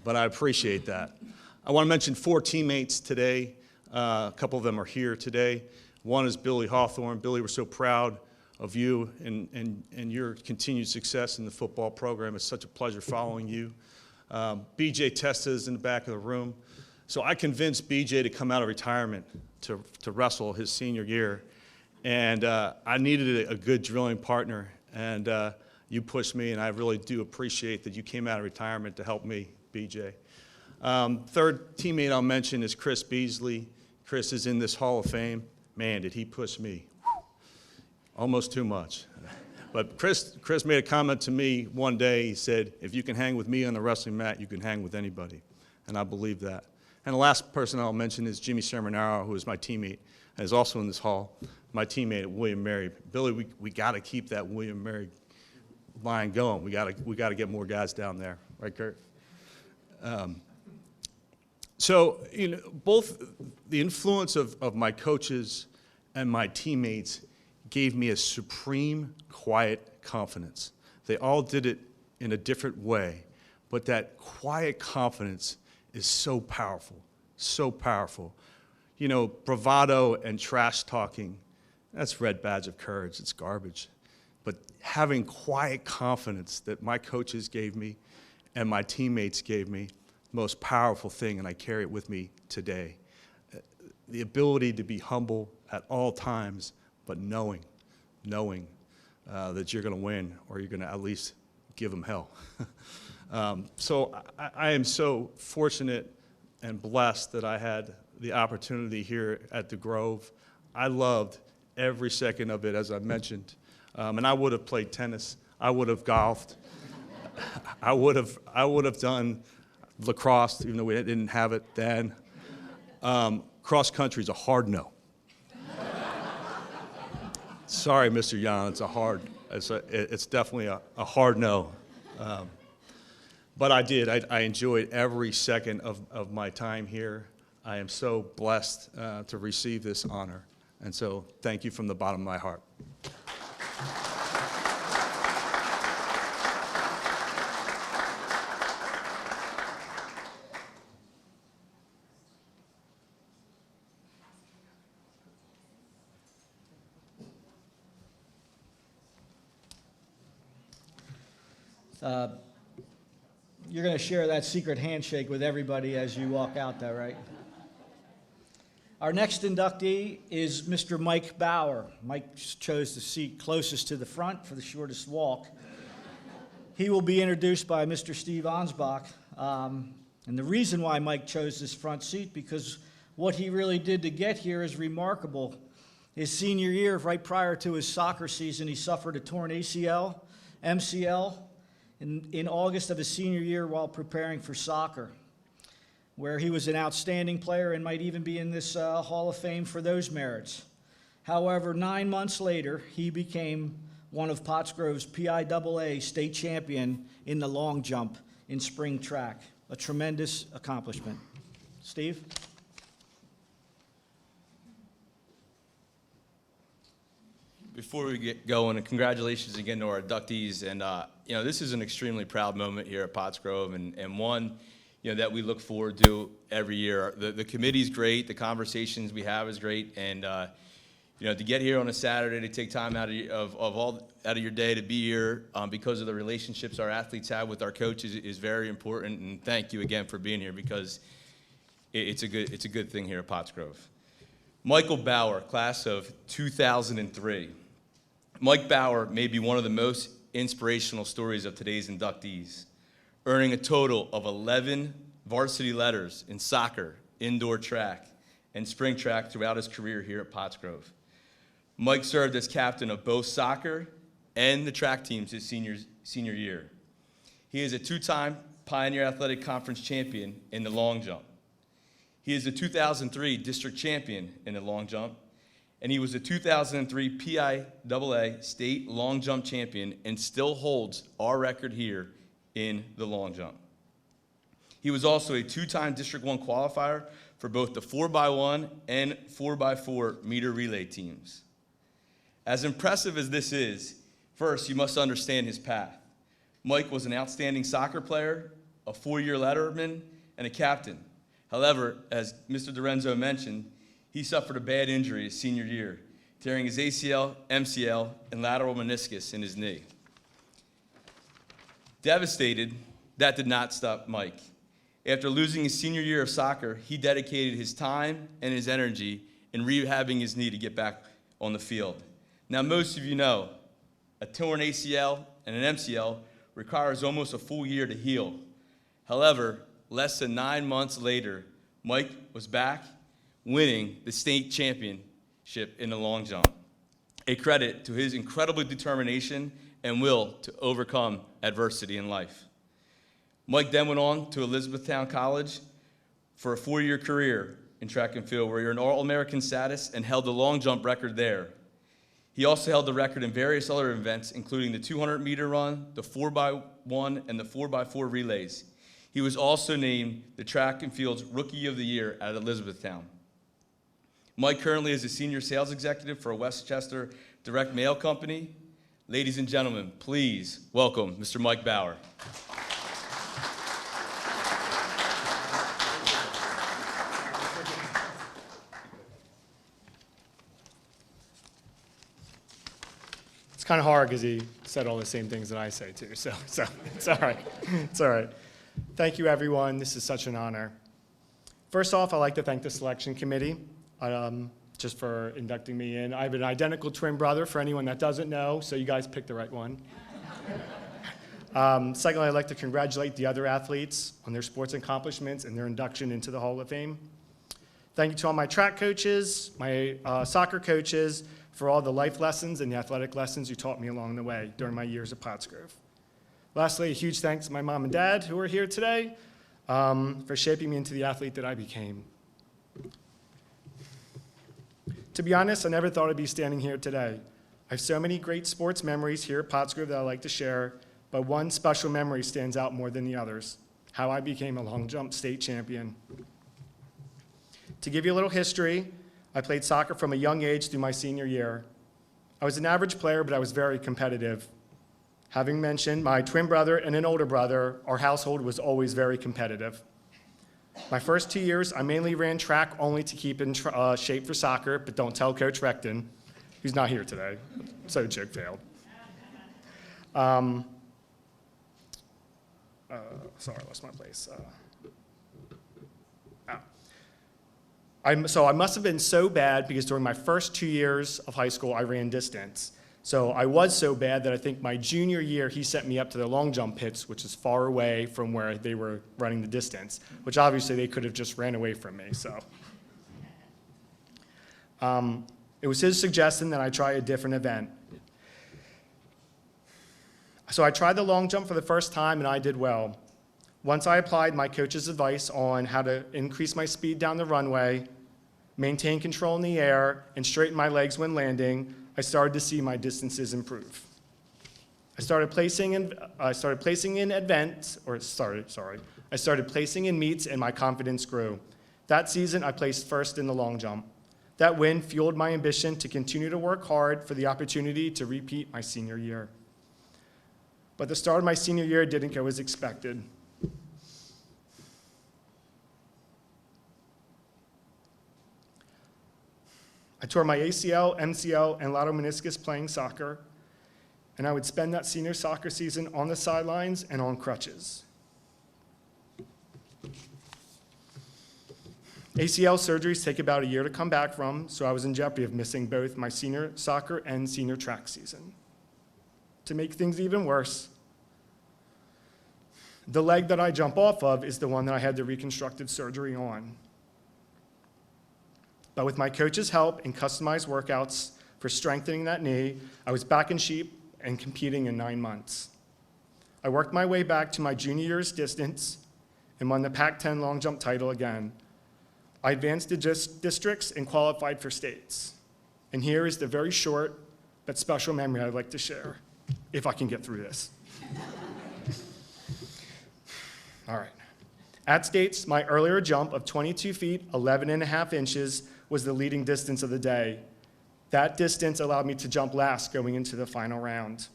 But I appreciate that. I want to mention 4 teammates today. A couple of them are here today. One is Billy Hawthorne. Billy, we're so proud of you and your continued success in the football program. It's such a pleasure following you. BJ Testa is in the back of the room. So I convinced BJ to come out of retirement to wrestle his senior year. And I needed a good drilling partner. And you pushed me, and I really do appreciate that you came out of retirement to help me, BJ. Third teammate I'll mention is Chris Beasley. Chris is in this Hall of Fame. Man, did he push me. Almost too much. But Chris made a comment to me one day. He said, "If you can hang with me on the wrestling mat, you can hang with anybody." And I believe that. And the last person I'll mention is Jimmy Sermonaro, who is my teammate, and is also in this hall, my teammate at William & Mary. Billy, we got to keep that William & Mary line going. We got to get more guys down there, right, Kurt? So both the influence of my coaches and my teammates gave me a supreme, quiet confidence. They all did it in a different way, but that quiet confidence is so powerful, so powerful. Bravado and trash talking, that's red badge of courage, it's garbage. But having quiet confidence that my coaches gave me and my teammates gave me, most powerful thing, and I carry it with me today. The ability to be humble at all times, but knowing that you're going to win, or you're going to at least give them hell. So I am so fortunate and blessed that I had the opportunity here at the Grove. I loved every second of it, as I mentioned. And I would have played tennis. I would have golfed. I would have done lacrosse, even though we didn't have it then. Cross country is a hard no. Sorry, Mr. Yan, it's definitely a hard no. But I did. I enjoyed every second of my time here. I am so blessed to receive this honor. And so thank you from the bottom of my heart. You're going to share that secret handshake with everybody as you walk out there, right? Our next inductee is Mr. Mike Bauer. Mike chose the seat closest to the front for the shortest walk. He will be introduced by Mr. Steve Ansbach. And the reason why Mike chose this front seat, because what he really did to get here is remarkable. His senior year, right prior to his soccer season, he suffered a torn ACL, MCL, in August of his senior year while preparing for soccer, where he was an outstanding player and might even be in this Hall of Fame for those merits. However, 9 months later, he became one of Pottsgrove's PIAA state champion in the long jump in spring track. A tremendous accomplishment. Steve? Before we get going, and congratulations again to our inductees. And this is an extremely proud moment here at Pottsgrove, and one that we look forward to every year. The committee's great. The conversations we have is great, and to get here on a Saturday, to take time out of your day to be here because of the relationships our athletes have with our coaches is very important. And thank you again for being here, because it's a good thing here at Pottsgrove. Michael Bauer, class of 2003. Mike Bauer may be one of the most inspirational stories of today's inductees, earning a total of 11 varsity letters in soccer, indoor track, and spring track throughout his career here at Pottsgrove. Mike served as captain of both soccer and the track teams his senior year. He is a two-time Pioneer Athletic Conference champion in the long jump. He is a 2003 district champion in the long jump, and he was a 2003 PIAA state long jump champion and still holds our record here in the long jump. He was also a two-time District 1 qualifier for both the 4x1 and 4x4 meter relay teams. As impressive as this is, first you must understand his path. Mike was an outstanding soccer player, a 4-year letterman, and a captain. However, as Mr. Dorenzo mentioned, he suffered a bad injury his senior year, tearing his ACL, MCL, and lateral meniscus in his knee. Devastated, that did not stop Mike. After losing his senior year of soccer, he dedicated his time and his energy in rehabbing his knee to get back on the field. Now, most of you know, a torn ACL and an MCL requires almost a full year to heal. However, less than 9 months later, Mike was back, winning the state championship in the long jump. A credit to his incredible determination and will to overcome adversity in life. Mike then went on to Elizabethtown College for a 4-year career in track and field, where he earned All-American status and held the long jump record there. He also held the record in various other events, including the 200-meter run, the 4x1, and the 4x4 relays. He was also named the Track and Field's Rookie of the Year at Elizabethtown. Mike currently is a senior sales executive for a Westchester direct mail company. Ladies and gentlemen, please welcome Mr. Mike Bauer. It's kind of hard because he said all the same things that I say too, so it's all right. It's all right. Thank you, everyone. This is such an honor. First off, I'd like to thank the selection committee just for inducting me in. I have an identical twin brother, for anyone that doesn't know, so you guys picked the right one. Secondly, I'd like to congratulate the other athletes on their sports accomplishments and their induction into the Hall of Fame. Thank you to all my track coaches, my soccer coaches, for all the life lessons and the athletic lessons you taught me along the way during my years at Pottsgrove. Lastly, a huge thanks to my mom and dad who are here today for shaping me into the athlete that I became. To be honest, I never thought I'd be standing here today. I have so many great sports memories here at Pottsgrove that I'd like to share, but one special memory stands out more than the others: how I became a long jump state champion. To give you a little history, I played soccer from a young age through my senior year. I was an average player, but I was very competitive. Having mentioned my twin brother and an older brother, our household was always very competitive. My first 2 years, I mainly ran track only to keep in shape for soccer, but don't tell Coach Recton, who's not here today, so joke failed. Sorry, I lost my place. So I must have been so bad because during my first 2 years of high school, I ran distance. So I was so bad that I think my junior year, he sent me up to the long jump pits, which is far away from where they were running the distance, which obviously they could have just ran away from me, so. It was his suggestion that I try a different event. So I tried the long jump for the first time, and I did well. Once I applied my coach's advice on how to increase my speed down the runway, maintain control in the air, and straighten my legs when landing, I started to see my distances improve. I started placing in meets, and my confidence grew. That season, I placed first in the long jump. That win fueled my ambition to continue to work hard for the opportunity to repeat my senior year. But the start of my senior year didn't go as expected. I tore my ACL, MCL, and lateral meniscus playing soccer, and I would spend that senior soccer season on the sidelines and on crutches. ACL surgeries take about a year to come back from, so I was in jeopardy of missing both my senior soccer and senior track season. To make things even worse, the leg that I jump off of is the one that I had the reconstructive surgery on. But with my coach's help and customized workouts for strengthening that knee, I was back in shape and competing in 9 months. I worked my way back to my junior year's distance and won the Pac-10 long jump title again. I advanced to districts and qualified for states. And here is the very short but special memory I'd like to share, if I can get through this. All right. At states, my earlier jump of 22 feet, 11 and a half inches was the leading distance of the day. That distance allowed me to jump last going into the final round.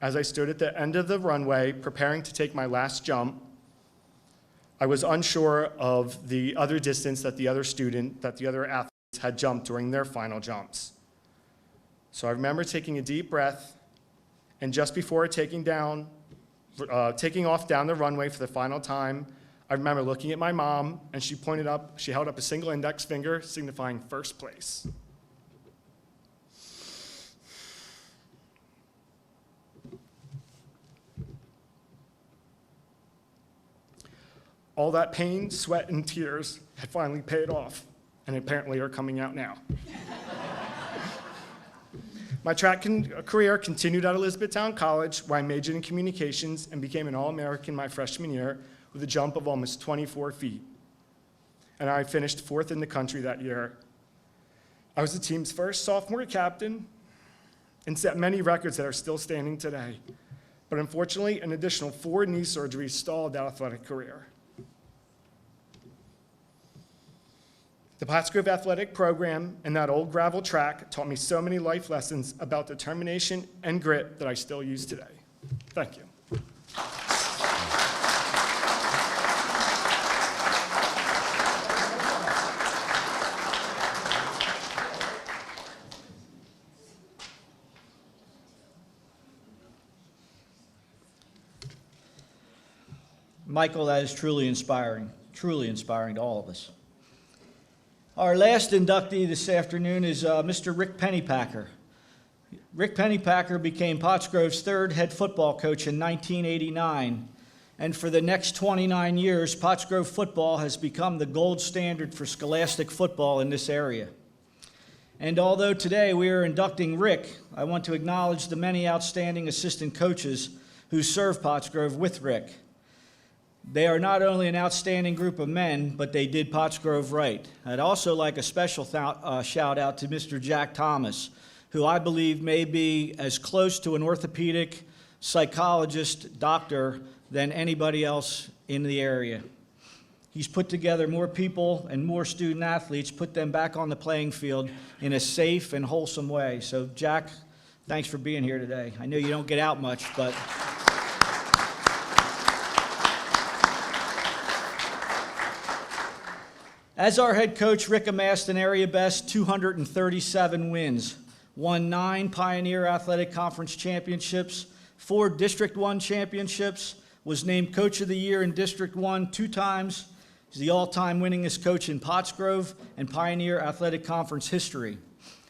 As I stood at the end of the runway preparing to take my last jump, I was unsure of the other distance that the other athletes had jumped during their final jumps. So I remember taking a deep breath, and just before taking off down the runway for the final time, I remember looking at my mom, and she held up a single index finger, signifying first place. All that pain, sweat, and tears had finally paid off, and apparently are coming out now. My track career continued at Elizabethtown College, where I majored in communications and became an All-American my freshman year with a jump of almost 24 feet. And I finished 4th in the country that year. I was the team's first sophomore captain and set many records that are still standing today. But unfortunately, an additional 4 knee surgeries stalled that athletic career. The Pottsgrove athletic program and that old gravel track taught me so many life lessons about determination and grit that I still use today. Thank you. Michael, that is truly inspiring to all of us. Our last inductee this afternoon is Mr. Rick Pennypacker. Rick Pennypacker became Pottsgrove's 3rd head football coach in 1989, and for the next 29 years, Pottsgrove football has become the gold standard for scholastic football in this area. And although today we are inducting Rick, I want to acknowledge the many outstanding assistant coaches who serve Pottsgrove with Rick. They are not only an outstanding group of men, but they did Pottsgrove right. I'd also like a special shout out to Mr. Jack Thomas, who I believe may be as close to an orthopedic psychologist, doctor, than anybody else in the area. He's put together more people and more student athletes, put them back on the playing field in a safe and wholesome way. So Jack, thanks for being here today. I know you don't get out much, but as our head coach, Rick amassed an area best 237 wins, won 9 Pioneer Athletic Conference championships, 4 District 1 championships, was named Coach of the Year in District 1 2 times, He's the all-time winningest coach in Pottsgrove and Pioneer Athletic Conference history.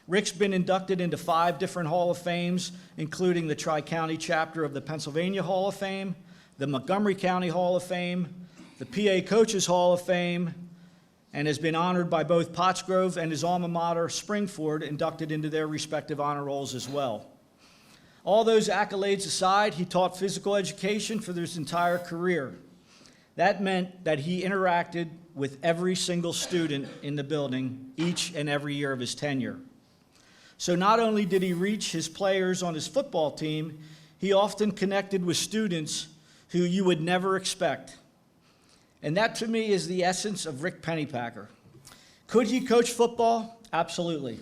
Rick's been inducted into 5 different Hall of Fames, including the Tri-County chapter of the Pennsylvania Hall of Fame, the Montgomery County Hall of Fame, the PA Coaches Hall of Fame, and has been honored by both Pottsgrove and his alma mater, Springford, inducted into their respective honor rolls as well. All those accolades aside, he taught physical education for his entire career. That meant that he interacted with every single student in the building each and every year of his tenure. So not only did he reach his players on his football team, he often connected with students who you would never expect. And that, to me, is the essence of Rick Pennypacker. Could he coach football? Absolutely.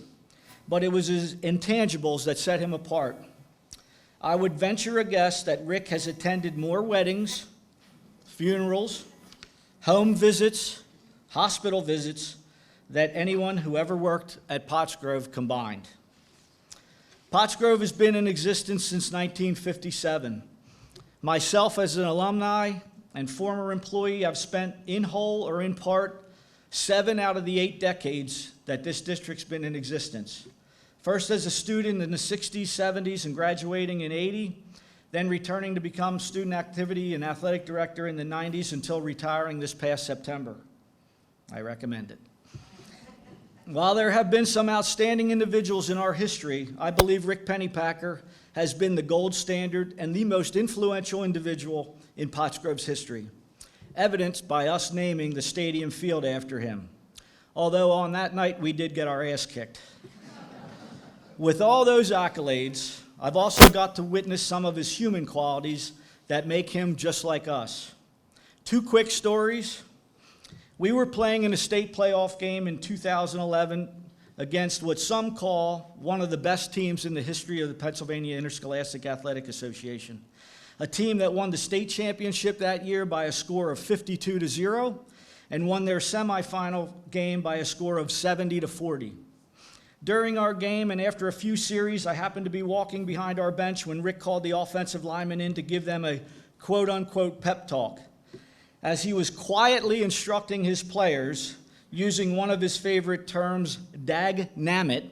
But it was his intangibles that set him apart. I would venture a guess that Rick has attended more weddings, funerals, home visits, hospital visits than anyone who ever worked at Pottsgrove combined. Pottsgrove has been in existence since 1957. Myself, as an alumni and former employee, I've spent in whole or in part 7 out of the 8 decades that this district's been in existence. First as a student in the 60s, 70s, and graduating in 80, then returning to become student activity and athletic director in the 90s until retiring this past September. I recommend it. While there have been some outstanding individuals in our history, I believe Rick Pennypacker has been the gold standard and the most influential individual in Pottsgrove's history, evidenced by us naming the stadium field after him. Although on that night we did get our ass kicked. With all those accolades, I've also got to witness some of his human qualities that make him just like us. 2 quick stories. We were playing in a state playoff game in 2011 against what some call one of the best teams in the history of the Pennsylvania Interscholastic Athletic Association. A team that won the state championship that year by a score of 52-0 and won their semifinal game by a score of 70-40. During our game and after a few series, I happened to be walking behind our bench when Rick called the offensive lineman in to give them a quote-unquote pep talk. As he was quietly instructing his players, using one of his favorite terms, dag-nammit,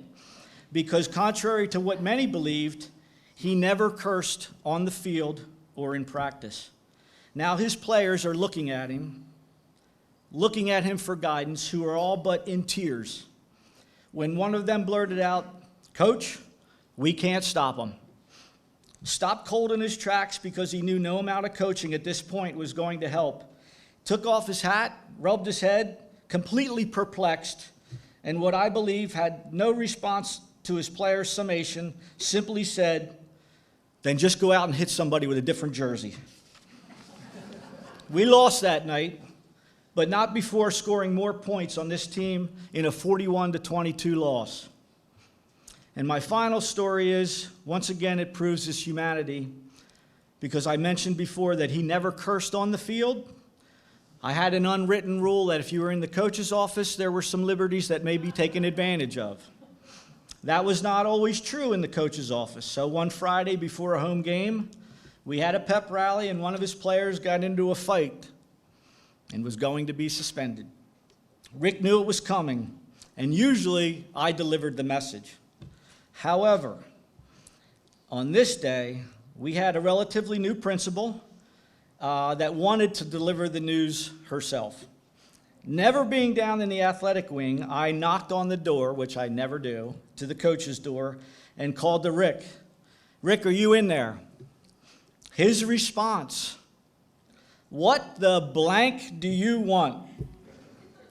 because contrary to what many believed, he never cursed on the field or in practice. Now his players are looking at him for guidance, who are all but in tears, when one of them blurted out, "Coach, we can't stop him." Stopped cold in his tracks because he knew no amount of coaching at this point was going to help. Took off his hat, rubbed his head, completely perplexed, and what I believe had no response to his player's summation, simply said, "Then just go out and hit somebody with a different jersey." We lost that night, but not before scoring more points on this team in a 41-22 loss. And my final story is, once again, it proves his humanity, because I mentioned before that he never cursed on the field. I had an unwritten rule that if you were in the coach's office, there were some liberties that may be taken advantage of. That was not always true in the coach's office. So one Friday before a home game, we had a pep rally and one of his players got into a fight and was going to be suspended. Rick knew it was coming, and usually I delivered the message. However, on this day, we had a relatively new principal that wanted to deliver the news herself. Never being down in the athletic wing, I knocked on the door, which I never do, to the coach's door, and called to Rick. "Rick, are you in there?" His response, "What the blank do you want?"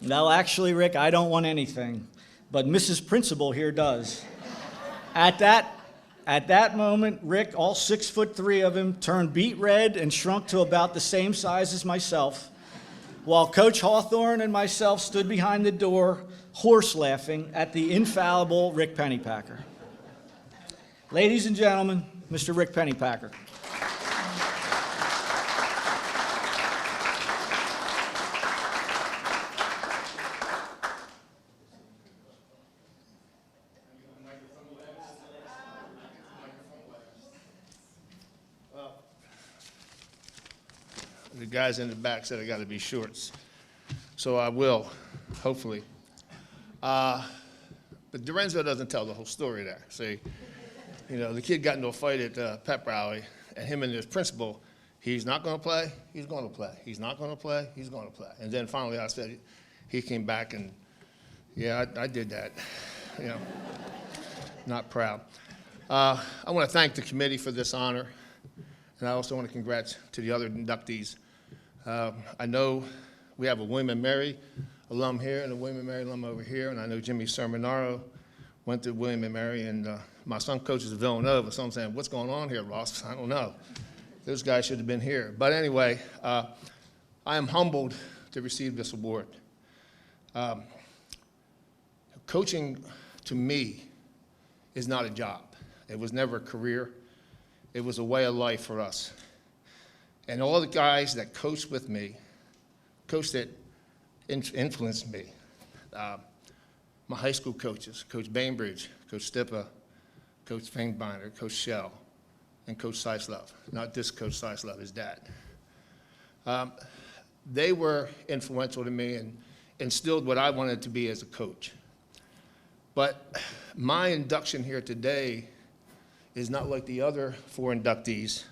"No, actually, Rick, I don't want anything, but Mrs. Principal here does." At that moment, Rick, all 6'3" of him, turned beet red and shrunk to about the same size as myself, while Coach Hawthorne and myself stood behind the door, horse laughing at the infallible Rick Pennypacker. Ladies and gentlemen, Mr. Rick Pennypacker. The guys in the back said I got to be short. so I will, hopefully. But Dorenzo doesn't tell the whole story there. See, you know, the kid got into a fight at the pep rally, and him and his principal, he's not going to play, he's going to play. He's not going to play, he's going to play. And then finally I said, he came back and, yeah, I did that, you know, not proud. I want to thank the committee for this honor, and I also want to congrats to the other inductees. I know we have a William & Mary alum here and a William & Mary alum over here, and I know Jimmy Sermonaro went to William & Mary, and my son coaches at Villanova, so I'm saying, what's going on here, Ross? I don't know. Those guys should have been here. But anyway, I am humbled to receive this award. Coaching, to me, is not a job. It was never a career. It was a way of life for us. And all the guys that coached with me, coached that influenced me. My high school coaches, Coach Bainbridge, Coach Stippa, Coach Fangbinder, Coach Shell, and Coach Seislove. Not this Coach Seislove, his dad. They were influential to me and instilled what I wanted to be as a coach. But my induction here today is not like the other 4 inductees.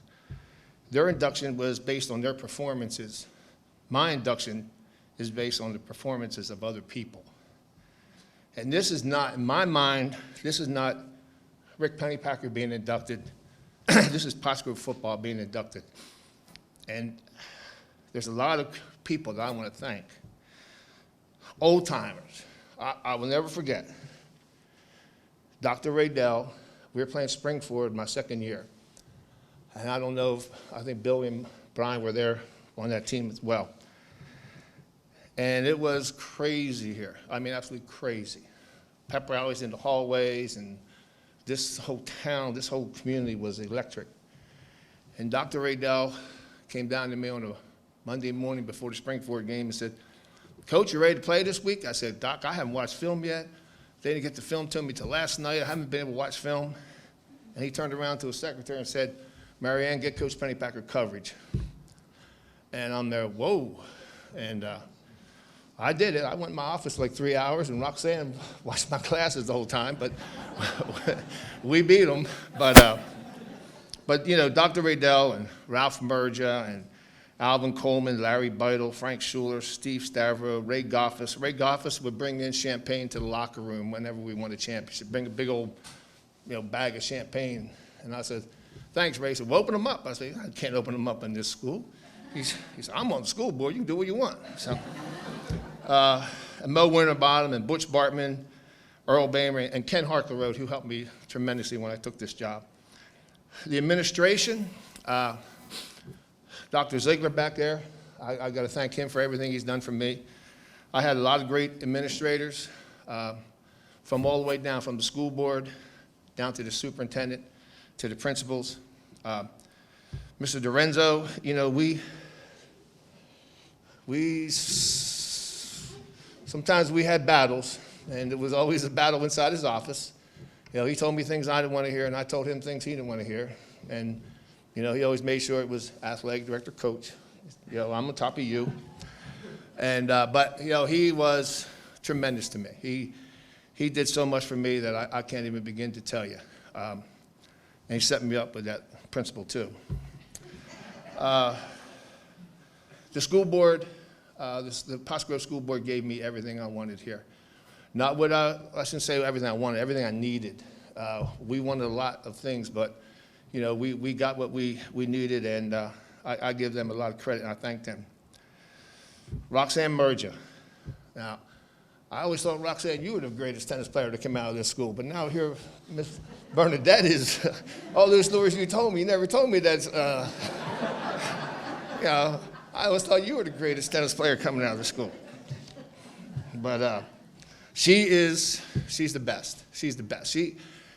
Their induction was based on their performances. My induction is based on the performances of other people. And this is not, in my mind, this is not Rick Pennypacker being inducted. This is Pottsgrove football being inducted. And there's a lot of people that I want to thank. Old timers. I will never forget. Dr. Raydell, we were playing Springford my second year. And I don't know if, I think Billy and Brian were there on that team as well. And it was crazy here. I mean, absolutely crazy. Pep rallies in the hallways, and this whole town, this whole community was electric. And Dr. Raydell came down to me on a Monday morning before the Springford game and said, Coach, you ready to play this week? I said, Doc, I haven't watched film yet. They didn't get the film to me till last night. I haven't been able to watch film. And he turned around to his secretary and said, Marianne, get Coach Pennypacker coverage. And I'm there, whoa. And I did it. I went in my office like 3 hours, and Roxanne watched my classes the whole time, but we beat them. But you know, Dr. Raydell and Ralph Merja and Alvin Coleman, Larry Beidel, Frank Schuler, Steve Stavro, Ray Goffis. Ray Goffis would bring in champagne to the locker room whenever we won a championship, bring a big old, you know, bag of champagne. And I said, thanks, Ray. He said, well, open them up. I said, I can't open them up in this school. He said, I'm on the school board. You can do what you want. So, and Mo Winterbottom and Butch Bartman, Earl Bamery, and Ken Harklerode, who helped me tremendously when I took this job. The administration, Dr. Ziegler back there, I got to thank him for everything he's done for me. I had a lot of great administrators from all the way down, from the school board down to the superintendent, to the principals. Mr. Dorenzo, you know, sometimes we had battles, and it was always a battle inside his office. You know, he told me things I didn't want to hear, and I told him things he didn't want to hear. And, you know, he always made sure it was athletic director, coach. You know, I'm on top of you. And, but, you know, he was tremendous to me. He did so much for me that I can't even begin to tell you. And he set me up with that principal, too. The school board, the Pottsgrove School Board gave me everything I wanted here. Not what I shouldn't say everything I wanted, everything I needed. We wanted a lot of things, but you know, we got what we needed, and I give them a lot of credit, and I thank them. Roxanne Merja. Now, I always thought, Roxanne, you were the greatest tennis player to come out of this school, but now here, Miss Bernadette is, all those stories you told me, you never told me that, you know, I always thought you were the greatest tennis player coming out of the school. But she's the best. She's the best.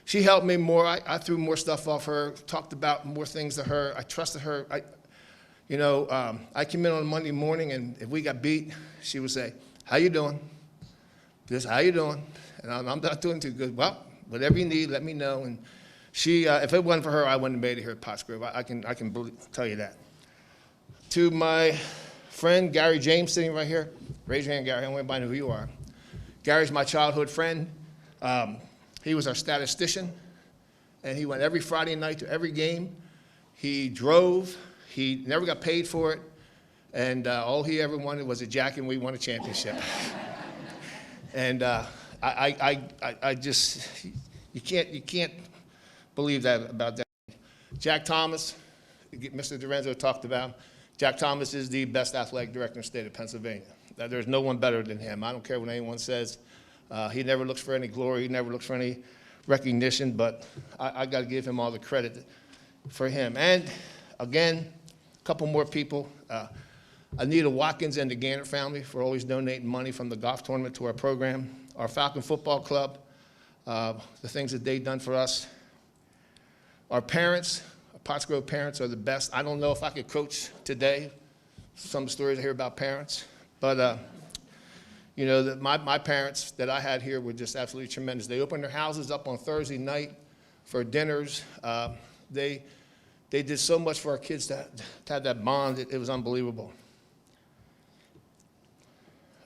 She helped me more. I threw more stuff off her, talked about more things to her. I trusted her. You know, I came in on a Monday morning, and if we got beat, she would say, how you doing? This, how you doing? And I'm not doing too good. Well, whatever you need, let me know. And she, if it wasn't for her, I wouldn't have made it here at Pottsgrove. I can tell you that. To my friend Gary James sitting right here, Raise your hand, Gary. I don't want anybody to know who you are. Gary's my childhood friend. He was our statistician, and he went every Friday night to every game. He drove. He never got paid for it, and all he ever wanted was a jacket, and we won a championship. And I just, you can't believe that about that. Jack Thomas, Mr. Dorenzo talked about. Jack Thomas is the best athletic director in the state of Pennsylvania. There's no one better than him. I don't care what anyone says. He never looks for any glory. He never looks for any recognition, but I got to give him all the credit for him. And again, a couple more people. Anita Watkins and the Gannett family for always donating money from the golf tournament to our program. Our Falcon Football Club, the things that they've done for us. Our parents, our Pottsgrove parents are the best. I don't know if I could coach today. Some stories I hear about parents. But, you know, my parents that I had here were just absolutely tremendous. They opened their houses up on Thursday night for dinners. They did so much for our kids to have that bond. It was unbelievable.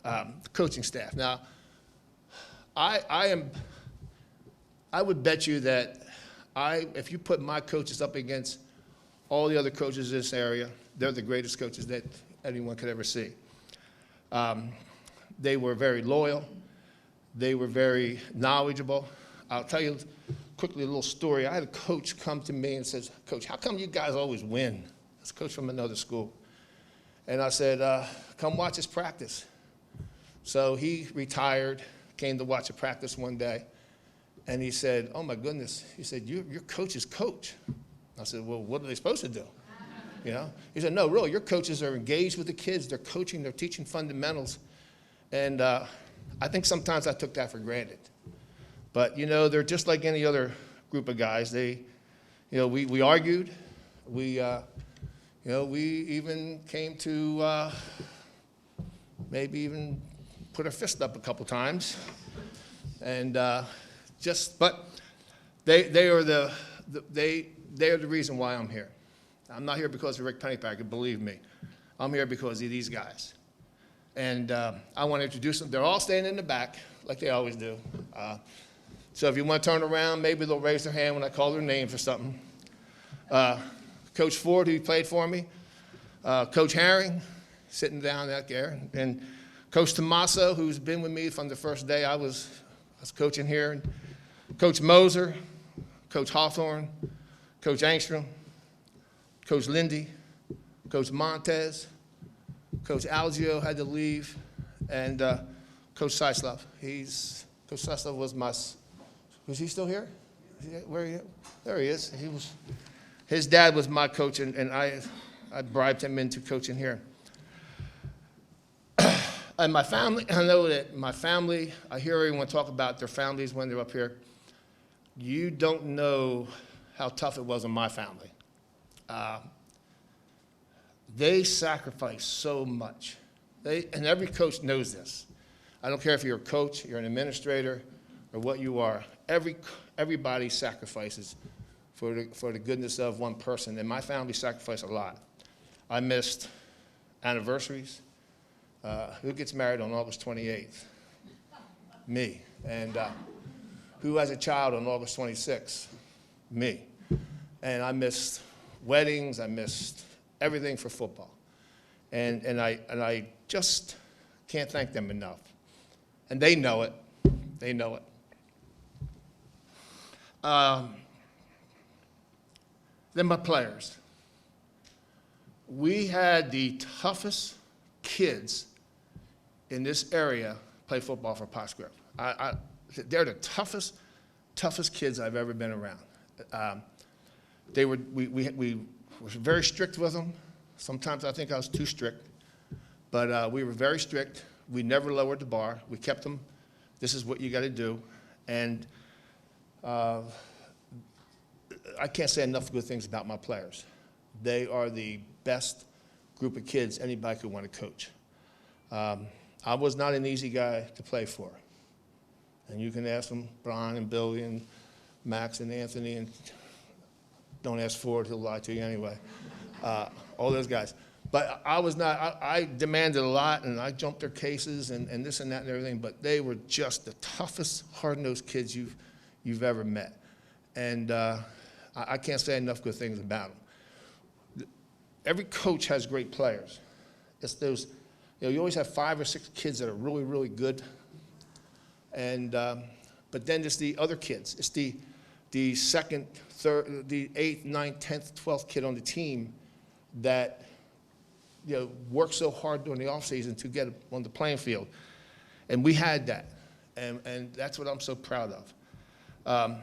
The coaching staff. Now, I would bet you that if you put my coaches up against all the other coaches in this area, they're the greatest coaches that anyone could ever see. They were very loyal. They were very knowledgeable. I'll tell you quickly a little story. I had a coach come to me and says, "Coach, how come you guys always win?" It's a coach from another school. And I said, "Come watch us practice." So he retired, came to watch a practice one day, and he said, "Oh my goodness," he said, your coach's coach." I said, "Well, what are they supposed to do?" You know? He said, "No, really, your coaches are engaged with the kids, they're coaching, they're teaching fundamentals." And I think sometimes I took that for granted. But, you know, they're just like any other group of guys. They, you know, we argued. We even came to maybe even put our fist up a couple times. And but they are the reason why I'm here. I'm not here because of Rick Pennypacker, believe me. I'm here because of these guys. And I want to introduce them. They're all standing in the back, like they always do. So if you want to turn around, maybe they'll raise their hand when I call their names or something. Coach Ford, who played for me. Coach Herring, sitting down out there. And Coach Tommaso, who's been with me from the first day I was coaching here. And Coach Moser, Coach Hawthorne, Coach Angstrom, Coach Lindy, Coach Montez, Coach Algio had to leave, and Coach Seislov. Coach Seislov was he still here? There he is. His dad was my coach, and I bribed him into coaching here. And my family, I know that my family, I hear everyone talk about their families when they're up here. You don't know how tough it was on my family. They sacrifice so much. And every coach knows this. I don't care if you're a coach, you're an administrator, or what you are. Everybody sacrifices for the goodness of one person, and my family sacrificed a lot. I missed anniversaries. Who gets married on August 28th? Me. And who has a child on August 26th? Me. And I missed weddings. I missed everything for football. And I just can't thank them enough. And they know it. They know it. Then my players. We had the toughest kids in this area play football for Pottsgrove. They're the toughest kids I've ever been around. We were very strict with them. Sometimes I think I was too strict, but we were very strict. We never lowered the bar. We kept them. This is what you got to do, and I can't say enough good things about my players. They are the best group of kids anybody could want to coach. I was not an easy guy to play for. And you can ask them, Brian and Billy and Max and Anthony, and don't ask Ford, he'll lie to you anyway. All those guys. But I was not, I demanded a lot, and I jumped their cases and this and that and everything, but they were just the toughest, hard-nosed kids you've ever met. And I can't say enough good things about them. Every coach has great players. It's those, you always have 5 or 6 kids that are really, really good. And, but then there's the other kids. It's the second, third, the 8th, 9th, 10th, 12th kid on the team that work so hard during the offseason to get on the playing field. And we had that. And that's what I'm so proud of.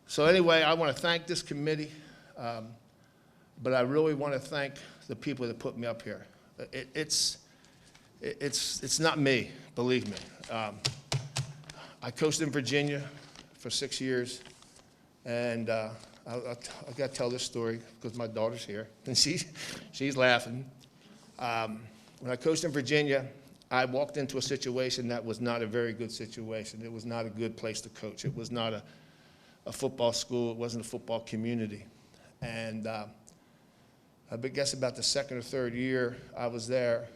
So anyway, I want to thank this committee, but I really want to thank the people that put me up here. It's not me, believe me. I coached in Virginia for 6 years, and I got to tell this story because my daughter's here, and she's laughing. When I coached in Virginia, I walked into a situation that was not a very good situation. It was not a good place to coach. It was not a football school. It wasn't a football community. And I guess about the second or third year I was there,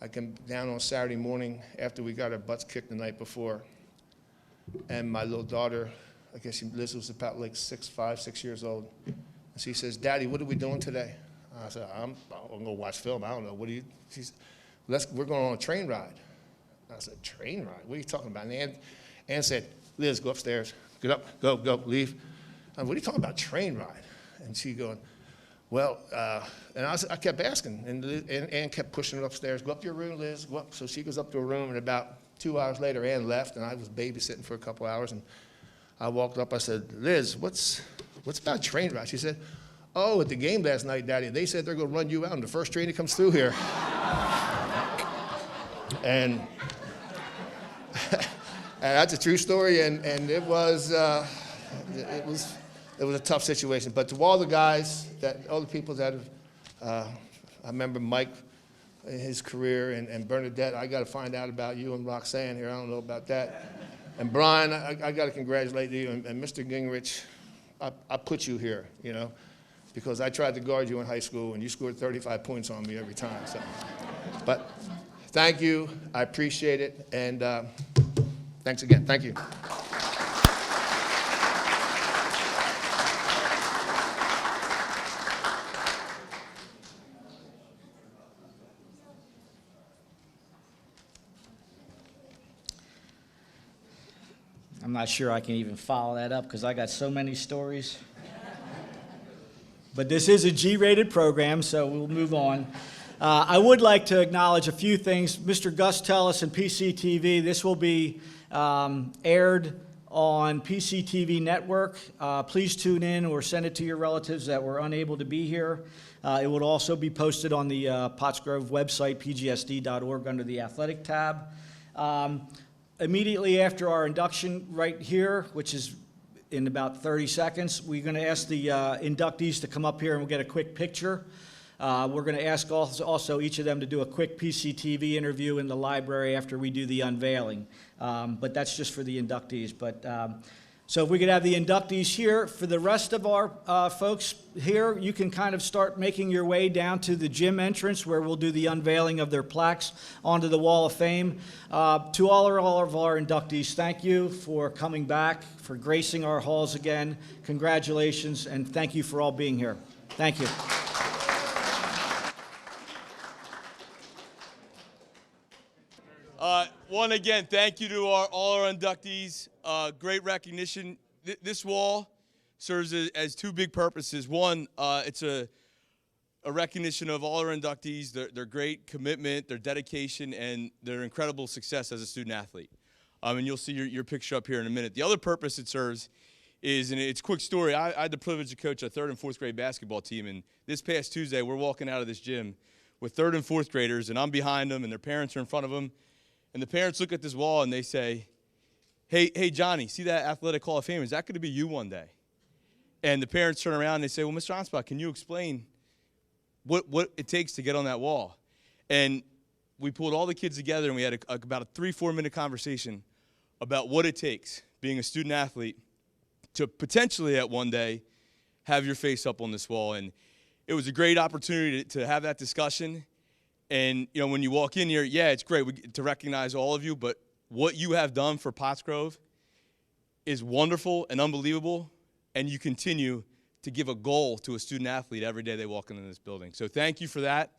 I came down on Saturday morning after we got our butts kicked the night before, and my little daughter, I guess Liz was about like 6 years old, and she says, "Daddy, what are we doing today?" I said, I'm going to watch film. I don't know. What do you? She said, we're going on a train ride. I said, train ride? What are you talking about? And Ann said, "Liz, go upstairs. Get up. Go, leave." I said, "What are you talking about, train ride?" And she going, "Well," and I kept asking, and Ann kept pushing her upstairs. "Go up to your room, Liz. Go up." So she goes up to her room, and about 2 hours later, Ann left, and I was babysitting for a couple hours, and I walked up. I said, "Liz, what's about train ride?" She said, "Oh, at the game last night, Daddy, they said they're going to run you out on the first train that comes through here." And that's a true story, and it was a tough situation. But to all the guys, all the people that have, I remember Mike, his career, and Bernadette, I got to find out about you, and Roxanne here, I don't know about that. And Brian, I got to congratulate you, and Mr. Gingrich, I put you here, because I tried to guard you in high school, and you scored 35 points on me every time. So, but thank you, I appreciate it, and thanks again. Thank you. I'm not sure I can even follow that up because I got so many stories. But this is a G-rated program, so we'll move on. I would like to acknowledge a few things. Mr. Gus Tellis and PCTV, this will be aired on PCTV Network. Please tune in or send it to your relatives that were unable to be here. It would also be posted on the Pottsgrove website, pgsd.org, under the Athletic tab. Immediately after our induction right here, which is in about 30 seconds, we're going to ask the inductees to come up here and we'll get a quick picture. We're going to ask also each of them to do a quick PCTV interview in the library after we do the unveiling. But that's just for the inductees. But so if we could have the inductees here. For the rest of our folks here, you can kind of start making your way down to the gym entrance where we'll do the unveiling of their plaques onto the Wall of Fame. To all of our inductees, thank you for coming back, for gracing our halls again. Congratulations, and thank you for all being here. Thank you. One, again, thank you to all our inductees. Great recognition. This wall serves as two big purposes. One, it's a recognition of all our inductees, their great commitment, their dedication, and their incredible success as a student athlete. And you'll see your picture up here in a minute. The other purpose it serves is, and it's a quick story, I had the privilege to coach a 3rd and 4th grade basketball team, and this past Tuesday, we're walking out of this gym with 3rd and 4th graders, and I'm behind them, and their parents are in front of them. And the parents look at this wall and they say, hey, Johnny, see that Athletic Hall of Fame? Is that going to be you one day? And the parents turn around and they say, well, Mr. Ansbach, can you explain what it takes to get on that wall? And we pulled all the kids together and we had about a 3-4 minute conversation about what it takes, being a student athlete, to potentially at one day have your face up on this wall. And it was a great opportunity to have that discussion. And, you know, when you walk in here, yeah, it's great to recognize all of you, but what you have done for Pottsgrove is wonderful and unbelievable, and you continue to give a goal to a student athlete every day they walk into this building. So thank you for that.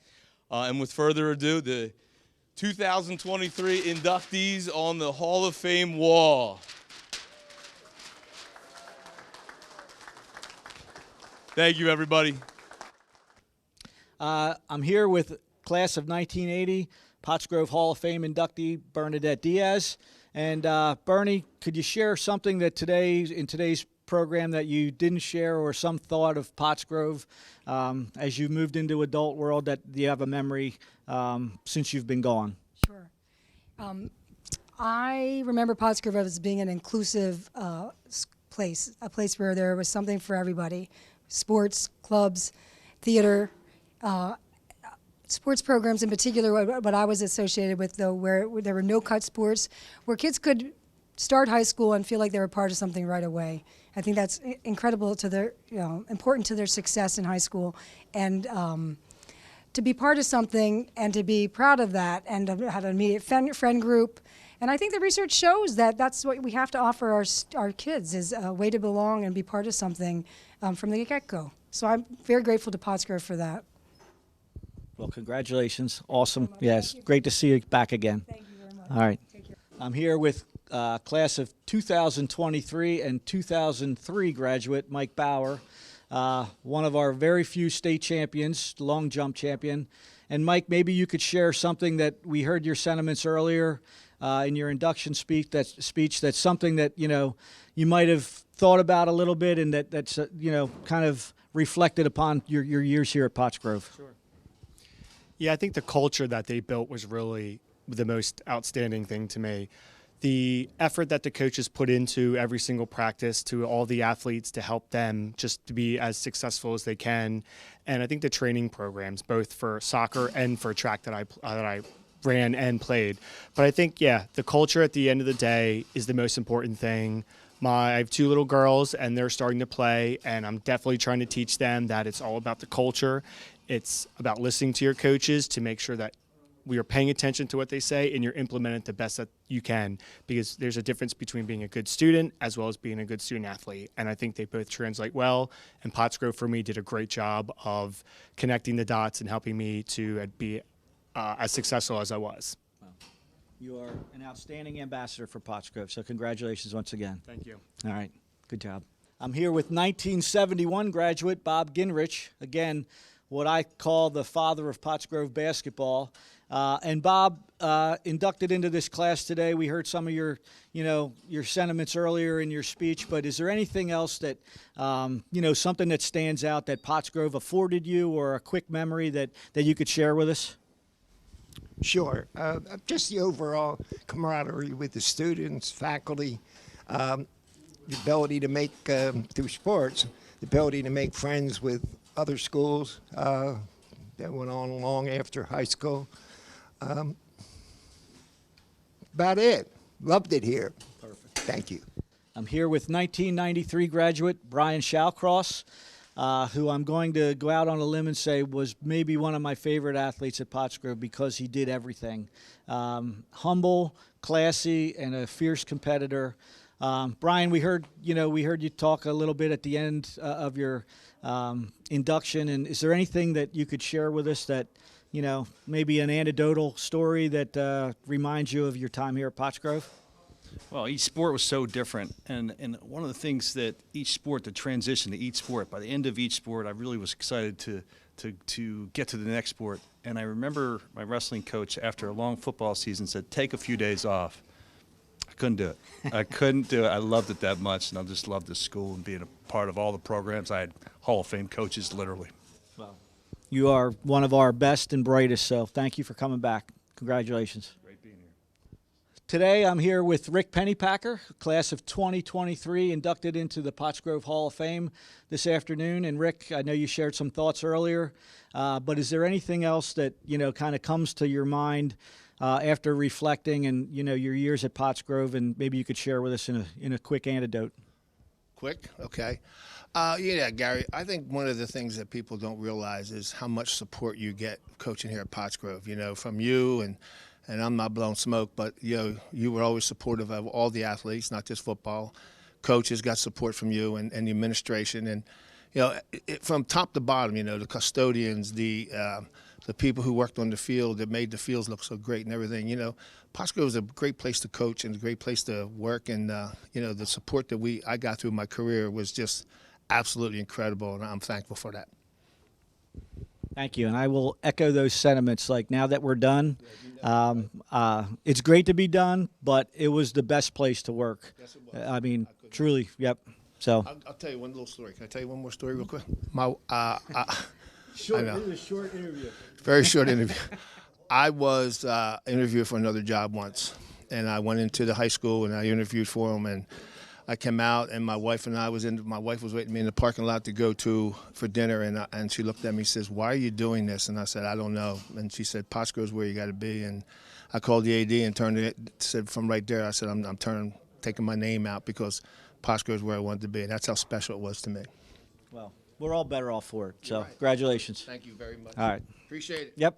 And with further ado, the 2023 inductees on the Hall of Fame wall. Thank you, everybody. I'm here with class of 1980, Pottsgrove Hall of Fame inductee Bernadette Diaz. And Bernie, could you share something that in today's program that you didn't share, or some thought of Pottsgrove as you moved into adult world that you have a memory since you've been gone? Sure. I remember Pottsgrove as being an inclusive place, a place where there was something for everybody. Sports, clubs, theater, sports programs in particular, what I was associated with, though, where there were no-cut sports, where kids could start high school and feel like they were part of something right away. I think that's incredible to their, important to their success in high school. And to be part of something and to be proud of that and to have an immediate friend group. And I think the research shows that that's what we have to offer our kids, is a way to belong and be part of something from the get-go. So I'm very grateful to Pottsgrove for that. Well, congratulations. Awesome. Yes, great to see you back again. Thank you very much. All right. I'm here with class of 2023 and 2003 graduate Mike Bauer, one of our very few state champions, long jump champion. And Mike, maybe you could share something that we heard your sentiments earlier in your induction speech. That's something that you might have thought about a little bit, and that's kind of reflected upon your years here at Pottsgrove. Sure. Yeah, I think the culture that they built was really the most outstanding thing to me. The effort that the coaches put into every single practice to all the athletes to help them just to be as successful as they can. And I think the training programs, both for soccer and for track that I ran and played. But I think, yeah, the culture at the end of the day is the most important thing. I have two little girls, and they're starting to play, and I'm definitely trying to teach them that it's all about the culture. It's about listening to your coaches to make sure that we are paying attention to what they say and you're implementing the best that you can, because there's a difference between being a good student as well as being a good student athlete. And I think they both translate well. And Pottsgrove, for me, did a great job of connecting the dots and helping me to be as successful as I was. You are an outstanding ambassador for Pottsgrove, so congratulations once again. Thank you. All right, good job. I'm here with 1971 graduate Bob Ginrich, again, what I call the father of Pottsgrove basketball. And Bob, inducted into this class today. We heard some of your sentiments earlier in your speech, but is there anything else that, something that stands out that Pottsgrove afforded you, or a quick memory that you could share with us? Sure. Just the overall camaraderie with the students, faculty, the ability to make, through sports, the ability to make friends with other schools that went on long after high school. About it. Loved it here. Perfect. Thank you. I'm here with 1993 graduate Brian Shallcross, who I'm going to go out on a limb and say was maybe one of my favorite athletes at Pottsgrove because he did everything. Humble, classy, and a fierce competitor. Brian, we heard you talk a little bit at the end of your induction, and is there anything that you could share with us that, maybe an anecdotal story that reminds you of your time here at Pottsgrove? Well, each sport was so different, and one of the things that each sport, the transition to each sport, by the end of each sport, I really was excited to get to the next sport. And I remember my wrestling coach, after a long football season, said, take a few days off. I couldn't do it. I couldn't do it. I loved it that much, and I just loved this school and being a part of all the programs. I had Hall of Fame coaches, literally. Well, you are one of our best and brightest, so thank you for coming back. Congratulations. Great being here. Today I'm here with Rick Pennypacker, class of 2023, inducted into the Pottsgrove Hall of Fame this afternoon. And Rick, I know you shared some thoughts earlier, but is there anything else that, kind of comes to your mind after reflecting and, your years at Pottsgrove, and maybe you could share with us in a quick anecdote? Quick, okay. Yeah, Gary, I think one of the things that people don't realize is how much support you get coaching here at Pottsgrove, from you, and I'm not blowing smoke, but, you were always supportive of all the athletes, not just football. Coaches got support from you and the administration. And, from top to bottom, the custodians, the people who worked on the field that made the fields look so great and everything, Pottsgrove is a great place to coach and a great place to work. And, the support that I got through my career was just absolutely incredible, and I'm thankful for that. Thank you, and I will echo those sentiments. Like, now that we're done, it's great to be done, but it was the best place to work. Yes, it was. I mean, truly, yep. So I'll tell you one little story. Can I tell you one more story real quick? short. I know. It was a short interview. Very short interview. I was interviewed for another job once, and I went into the high school and I interviewed for them, and I came out, and my wife was waiting me in the parking lot to go for dinner, and she looked at me and says, "Why are you doing this?" And I said, "I don't know." And she said, "Pottsgrove's where you got to be." And I called the AD and said from right there, I said, I'm taking my name out because Pottsgrove's where I wanted to be, and that's how special it was to me. Well, we're all better off for it. So, right. congratulations. Thank you very much. All right. Appreciate it. Yep.